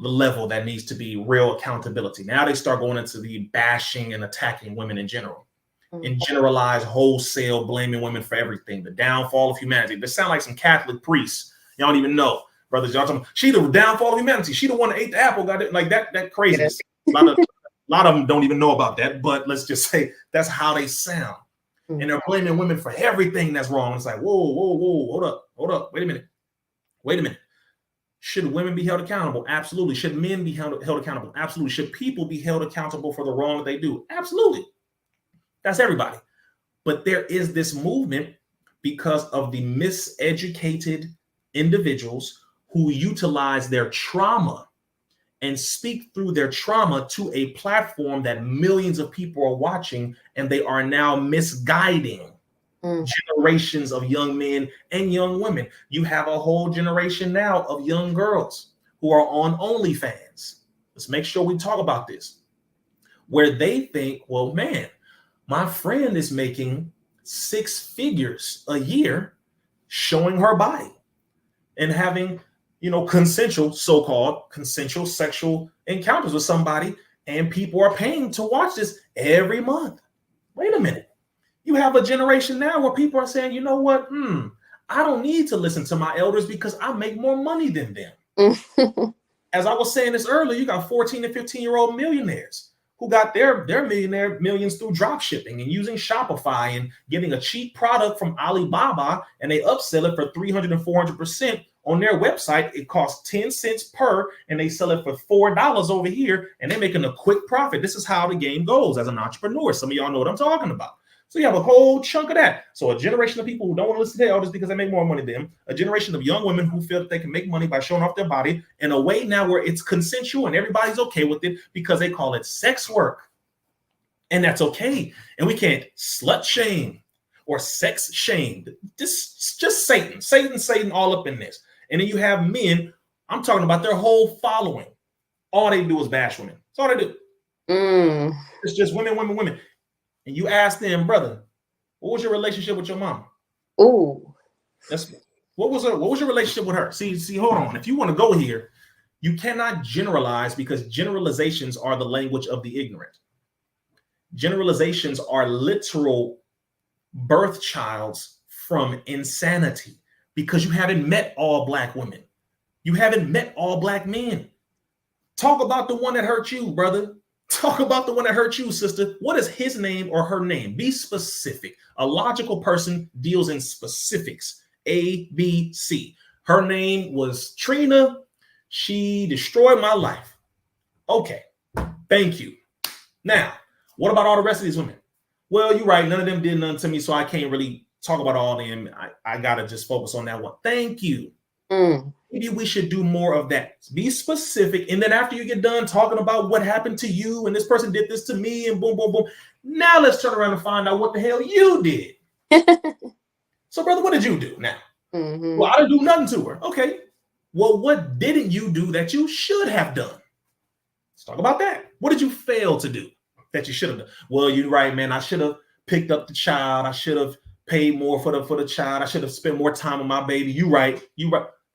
level that needs to be real accountability. Now they start going into the bashing and attacking women in general, and generalize wholesale blaming women for everything, the downfall of humanity. They sound like some Catholic priests. Y'all don't even know, brothers. Y'all talking, she the downfall of humanity. She the one that ate the apple. Got it like that craziness. A lot of them don't even know about that. But let's just say that's how they sound, and they're blaming women for everything that's wrong. It's like, whoa, hold up, wait a minute. Should women be held accountable? Absolutely. Should men be held accountable? Absolutely. Should people be held accountable for the wrong that they do? Absolutely. That's everybody. But there is this movement because of the miseducated individuals who utilize their trauma and speak through their trauma to a platform that millions of people are watching, and they are now misguiding generations of young men and young women. You have a whole generation now of young girls who are on OnlyFans. Let's make sure we talk about this, where they think, well, man, my friend is making 6 figures a year showing her body and having, so-called consensual sexual encounters with somebody, and people are paying to watch this every month. Wait a minute. You have a generation now where people are saying, you know what? I don't need to listen to my elders because I make more money than them. as I was saying this earlier, you got 14 and 15-year-old millionaires who got their millionaire millions through drop shipping and using Shopify and getting a cheap product from Alibaba, and they upsell it for 300 and 400% on their website. It costs 10 cents per, and they sell it for $4 over here, and they're making a quick profit. This is how the game goes as an entrepreneur. Some of y'all know what I'm talking about. So you have a whole chunk of that. So a generation of people who don't want to listen to their elders because they make more money than them, a generation of young women who feel that they can make money by showing off their body in a way now where it's consensual and everybody's okay with it because they call it sex work. And that's okay. And we can't slut shame or sex shame. Just Satan all up in this. And then you have men, I'm talking about their whole following. All they do is bash women. That's all they do. It's just women. And you ask them, brother, what was your relationship with your mom? Ooh. What was your relationship with her? See, hold on. If you want to go here, you cannot generalize because generalizations are the language of the ignorant. Generalizations are literal birth childs from insanity because you haven't met all Black women. You haven't met all Black men. Talk about the one that hurt you, brother. Talk about the one that hurt you, sister. What is his name or her name? Be specific. A logical person deals in specifics. A, B, C. Her name was Trina. She destroyed my life. Okay. Thank you. Now, what about all the rest of these women? Well, you're right. None of them did nothing to me, so I can't really talk about all of them. I got to just focus on that one. Thank you. Maybe we should do more of that. Be specific. And then after you get done talking about what happened to you and this person did this to me and boom, boom, boom. Now let's turn around and find out what the hell you did. So, brother, what did you do now? Well, I didn't do nothing to her. Okay. Well, what didn't you do that you should have done? Let's talk about that. What did you fail to do that you should have done? Well, you're right, man. I should have picked up the child. I should have paid more for the child. I should have spent more time with my baby. You right.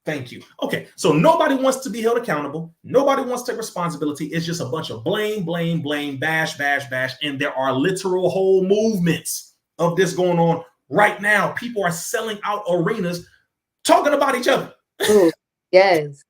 Thank you. Okay, so nobody wants to be held accountable. Nobody wants to take responsibility. It's just a bunch of blame, bash. And there are literal whole movements of this going on right now. People are selling out arenas talking about each other. Ooh, yes.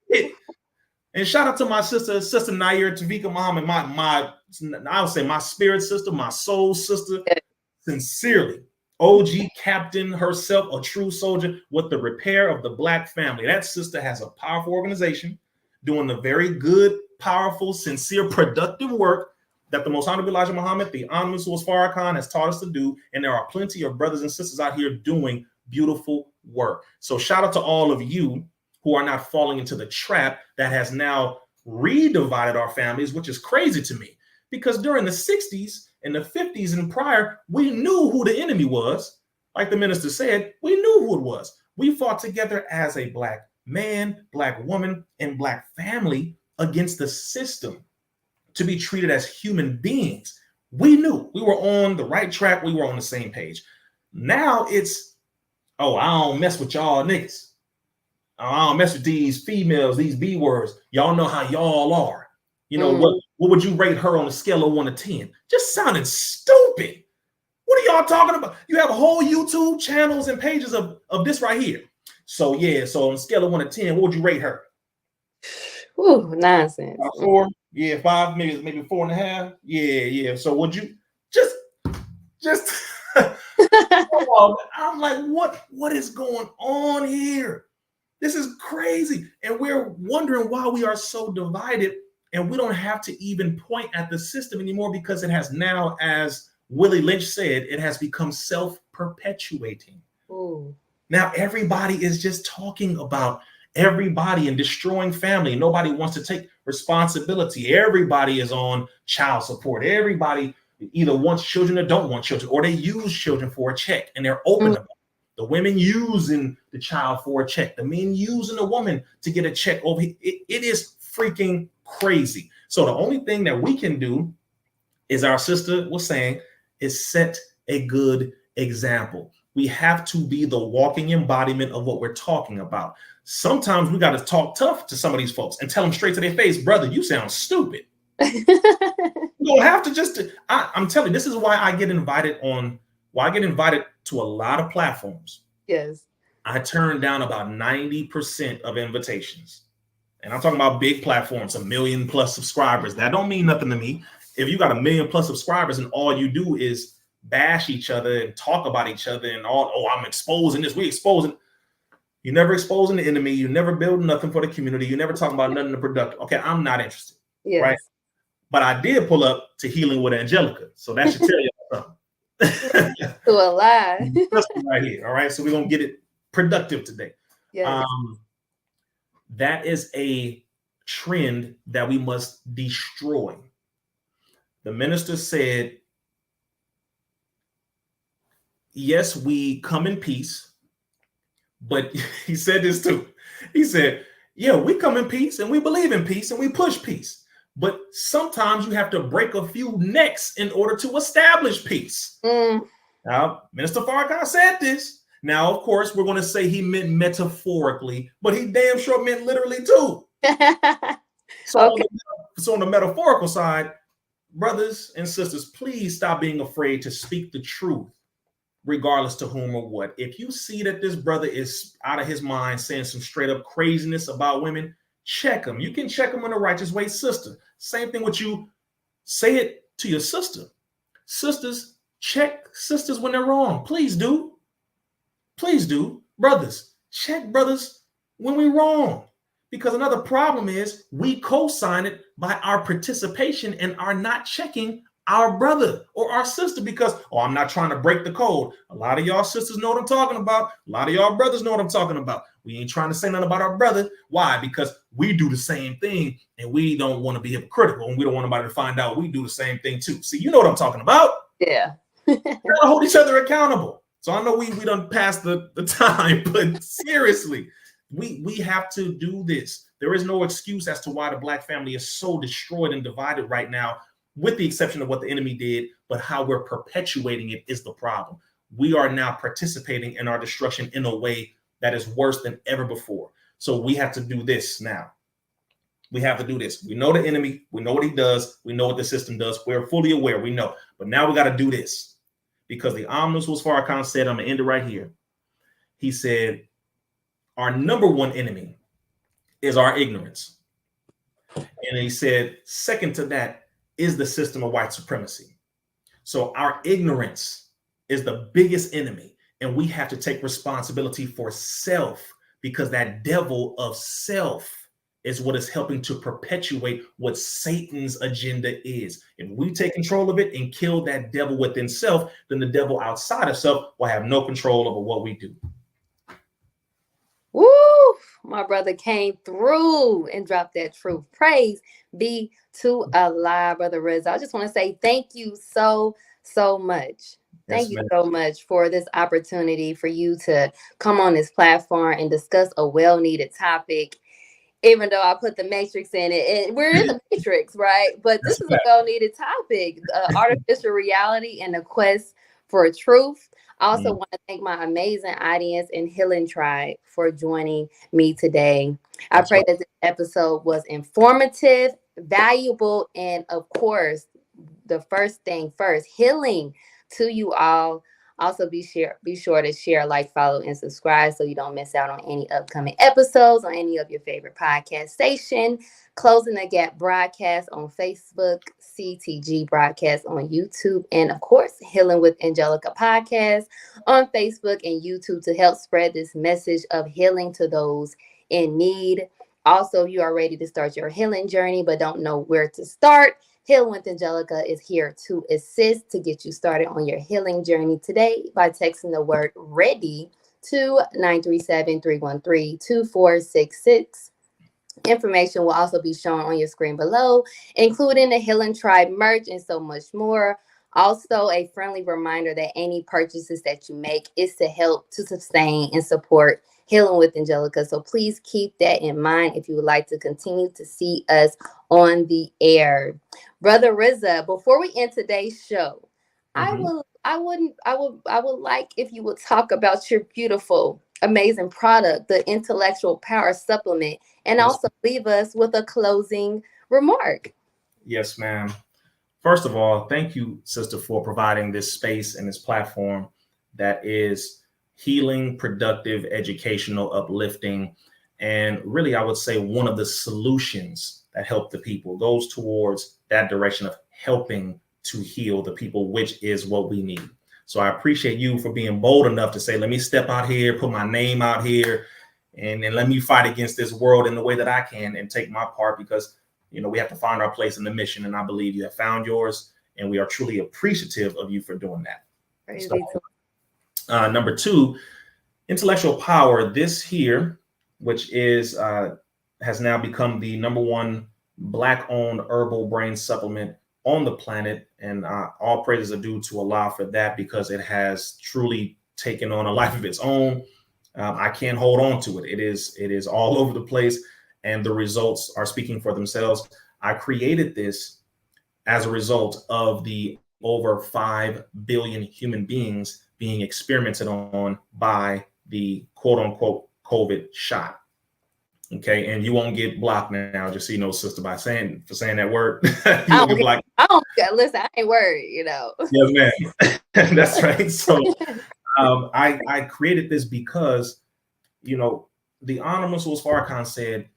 And shout out to my sister Nair Tavika Muhammad, I would say my spirit sister, my soul sister, yes. Sincerely. OG captain herself, a true soldier with the repair of the Black family. That sister has a powerful organization doing the very good, powerful, sincere, productive work that the Most Honorable Elijah Muhammad, the Honorable Farrakhan has taught us to do. And there are plenty of brothers and sisters out here doing beautiful work. So shout out to all of you who are not falling into the trap that has now redivided our families, which is crazy to me. Because during the 60s, in the 50s and prior, we knew who the enemy was. Like the minister said, we knew who it was. We fought together as a Black man, Black woman, and Black family against the system to be treated as human beings. We knew we were on the right track. We were on the same page. Now it's, oh, I don't mess with y'all niggas. I don't mess with these females, these B words. Y'all know how y'all are. You know, what would you rate her on a scale of 1 to 10? Just sounding stupid. What are y'all talking about? You have whole YouTube channels and pages of this right here. So, yeah, so on a scale of 1 to 10, what would you rate her? Ooh, nonsense. 4? Yeah, 5, maybe 4.5. Yeah. So would you just I'm like, what is going on here? This is crazy. And we're wondering why we are so divided. And we don't have to even point at the system anymore because it has now, as Willie Lynch said, it has become self-perpetuating. Ooh. Now everybody is just talking about everybody and destroying family. Nobody wants to take responsibility. Everybody is on child support. Everybody either wants children or don't want children, or they use children for a check and they're open about it. The women using the child for a check. The men using the woman to get a check over. It is freaking crazy. So the only thing that we can do is, our sister was saying, is set a good example. We have to be the walking embodiment of what we're talking about. Sometimes we got to talk tough to some of these folks and tell them straight to their face, brother, you sound stupid. You don't have to just, I'm telling you, this is why I get invited to a lot of platforms. Yes. I turn down about 90% of invitations. And I'm talking about big platforms, 1 million plus subscribers. That don't mean nothing to me. If you got 1 million plus subscribers and all you do is bash each other and talk about each other and all, oh, I'm exposing this, we exposing. You never exposing the enemy. You never building nothing for the community. You never talking about nothing to productive. Okay, I'm not interested. Yes. Right? But I did pull up to Healing with Angelica. So that should tell you something. To a lie. Right here. All right. So we're going to get it productive today. Yes. That is a trend that we must destroy. The minister said, yes, we come in peace. But he said this too. He said, yeah, we come in peace and we believe in peace and we push peace. But sometimes you have to break a few necks in order to establish peace. Now, Minister Farrakhan said this. Now, of course, we're going to say he meant metaphorically, but he damn sure meant literally too. So, okay. So on the metaphorical side, brothers and sisters, please stop being afraid to speak the truth, regardless to whom or what. If you see that this brother is out of his mind saying some straight up craziness about women, check him. You can check him in a righteous way, sister. Same thing with you. Say it to your sister. Sisters, check sisters when they're wrong. Please do. Please do. Brothers, check brothers when we're wrong. Because another problem is we co-sign it by our participation and are not checking our brother or our sister because, oh, I'm not trying to break the code. A lot of y'all sisters know what I'm talking about. A lot of y'all brothers know what I'm talking about. We ain't trying to say nothing about our brother. Why? Because we do the same thing and we don't want to be hypocritical and we don't want nobody to find out we do the same thing too. See, you know what I'm talking about. Yeah. We gotta hold each other accountable. So I know we done passed the time, but seriously, we have to do this. There is no excuse as to why the Black family is so destroyed and divided right now, with the exception of what the enemy did, but how we're perpetuating it is the problem. We are now participating in our destruction in a way that is worse than ever before. So we have to do this now. We have to do this. We know the enemy. We know what he does. We know what the system does. We're fully aware. We know. But now we got to do this. Because the omnibus was Farrakhan said, I'm going to end it right here. He said, our number one enemy is our ignorance. And he said, second to that is the system of white supremacy. So our ignorance is the biggest enemy. And we have to take responsibility for self, because that devil of self is what is helping to perpetuate what Satan's agenda is. If we take control of it and kill that devil within self, then the devil outside of self will have no control over what we do. Woo! My brother came through and dropped that truth. Praise be to Allah, Brother Rizza. I just want to say thank you so much. Thank you so much for this opportunity for you to come on this platform and discuss a well-needed topic. Even though I put the matrix in it, and we're in the matrix, right? But this is a well-needed topic, artificial reality and the quest for truth. I also want to thank my amazing audience and Healing Tribe for joining me today. I pray that this episode was informative, valuable, and of course, the first thing first, healing to you all. Also, be sure to share, like, follow, and subscribe so you don't miss out on any upcoming episodes on any of your favorite podcast station. Closing the Gap Broadcast on Facebook, CTG Broadcast on YouTube, and of course, Healing with Angelica Podcast on Facebook and YouTube to help spread this message of healing to those in need. Also, you are ready to start your healing journey but don't know where to start. Healing with Angelica is here to assist, to get you started on your healing journey today by texting the word READY to 937-313-2466. Information will also be shown on your screen below, including the Healing Tribe merch and so much more. Also, a friendly reminder that any purchases that you make is to help to sustain and support Healing with Angelica. So please keep that in mind if you would like to continue to see us on the air. Brother Rizza, before we end today's show, I would like if you would talk about your beautiful, amazing product, the Intellectual Power Supplement, and also leave us with a closing remark. Yes, ma'am. First of all, thank you, sister, for providing this space and this platform that is healing, productive, educational, uplifting, And really, I would say one of the solutions that help the people goes towards that direction of helping to heal the people, which is what we need. So I appreciate you for being bold enough to say, let me step out here, put my name out here, and let me fight against this world in the way that I can and take my part, because, we have to find our place in the mission. And I believe you have found yours, and we are truly appreciative of you for doing that. So, number 2, intellectual power. This here, which is has now become the number 1 Black-owned herbal brain supplement on the planet, and all praises are due to Allah for that, because it has truly taken on a life of its own. I can't hold on to it. It is all over the place, and the results are speaking for themselves. I created this as a result of the over 5 billion human beings being experimented on by the quote unquote COVID shot. Okay, and you won't get blocked now, just so you know, sister, by saying that word. You won't get blocked. Listen, I ain't worried, Yes, ma'am. That's right. So I created this because, the Honorable Ms. Farrakhan said,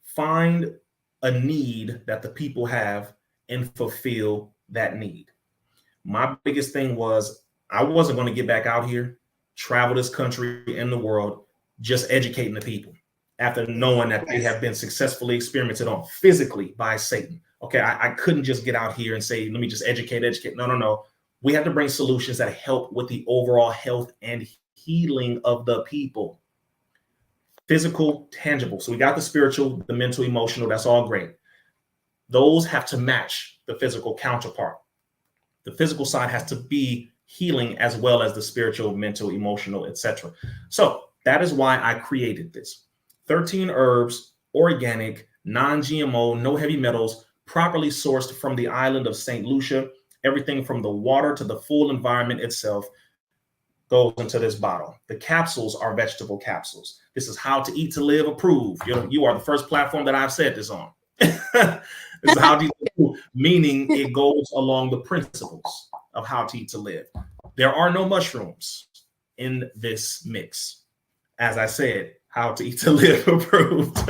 find a need that the people have and fulfill that need. My biggest thing was, I wasn't going to get back out here, travel this country and the world, just educating the people after knowing that they have been successfully experimented on physically by Satan. Okay, I couldn't just get out here and say, let me just educate. No. We have to bring solutions that help with the overall health and healing of the people. Physical, tangible. So we got the spiritual, the mental, emotional. That's all great. Those have to match the physical counterpart. The physical side has to be healing as well as the spiritual, mental, emotional, etc. So that is why I created this. 13 herbs, organic, non-GMO, no heavy metals, properly sourced from the island of St. Lucia. Everything from the water to the full environment itself goes into this bottle. The capsules are vegetable capsules. This is How to Eat to Live approved. You are the first platform that I've said this on. This is How to Eat to Live, meaning it goes along the principles of How to Eat to Live. There are no mushrooms in this mix. As I said, How to Eat to Live approved.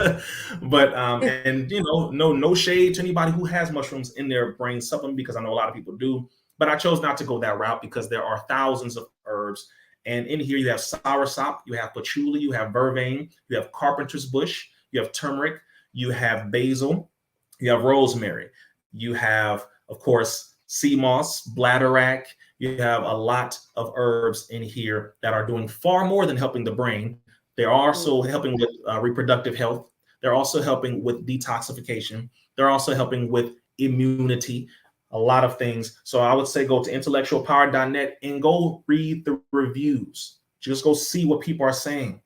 But and no shade to anybody who has mushrooms in their brain supplement, because I know a lot of people do. But I chose not to go that route because there are thousands of herbs. And in here you have soursop, you have patchouli, you have vervain, you have carpenter's bush, you have turmeric, you have basil, you have rosemary, you have, of course, sea moss, bladderwrack. You have a lot of herbs in here that are doing far more than helping the brain. They're also helping with reproductive health. They're also helping with detoxification. They're also helping with immunity, a lot of things. So I would say go to intellectualpower.net and go read the reviews. Just go see what people are saying.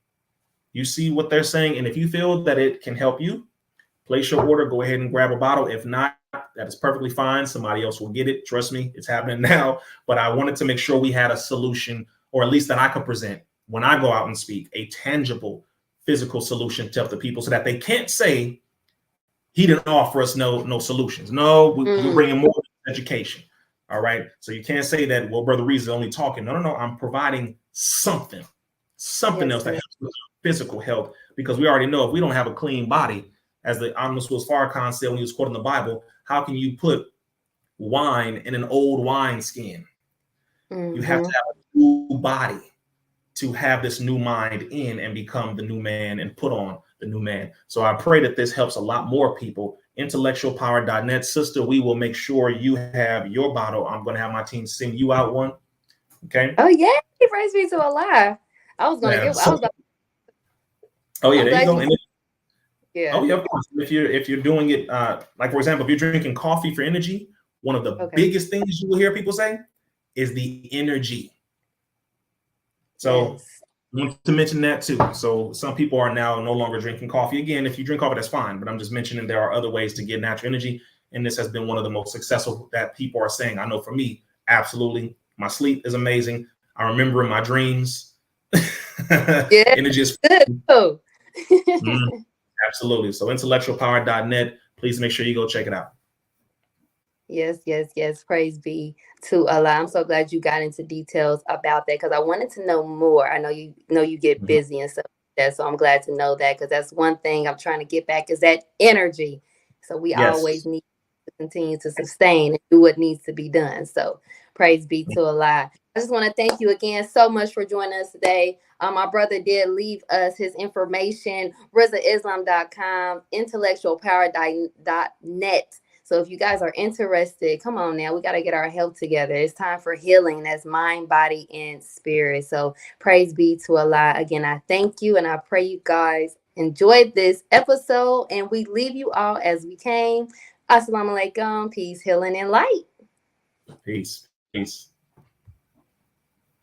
You see what they're saying. And if you feel that it can help you, place your order, go ahead and grab a bottle. If not, that is perfectly fine. Somebody else will get it. Trust me, it's happening now. But I wanted to make sure we had a solution, or at least that I could present when I go out and speak, a tangible physical solution to help the people, so that they can't say he didn't offer us no solutions. No, we're bringing more education. All right. So you can't say that, well, Brother Rizza is only talking. No. I'm providing something else that helps with physical health, because we already know if we don't have a clean body, as the Honorable Farrakhan said when he was quoting the Bible, how can you put wine in an old wine skin? You have to have a new body to have this new mind in and become the new man and put on the new man. So I pray that this helps a lot more people. Intellectualpower.net. Sister, we will make sure you have your bottle. I'm going to have my team send you out one. Okay. Oh, yeah. Praise be to Allah. I was going to give. Oh, yeah. There you go. Yeah. Oh, yeah. Of course. If you're doing it, like, for example, if you're drinking coffee for energy, one of the biggest things you will hear people say is the energy. So I want to mention that too. So some people are now no longer drinking coffee. Again, if you drink coffee, that's fine. But I'm just mentioning there are other ways to get natural energy. And this has been one of the most successful that people are saying. I know for me, absolutely. My sleep is amazing. I remember in my dreams. Energy is good. Absolutely. So intellectualpower.net. Please make sure you go check it out. Yes. Praise be to Allah. I'm so glad you got into details about that, because I wanted to know more. I know you get busy and stuff. that. So I'm glad to know that, because that's one thing I'm trying to get back is that energy. So we always Yes. need to continue to sustain and do what needs to be done. So praise be to Allah. I just want to thank you again so much for joining us today. My brother did leave us his information, RizzaIslam.com, intellectualpower.net. So if you guys are interested, come on now. We got to get our health together. It's time for healing. That's mind, body, and spirit. So praise be to Allah. Again, I thank you and I pray you guys enjoyed this episode. And we leave you all as we came. Assalamu alaikum. Peace, healing, and light. Peace. Peace.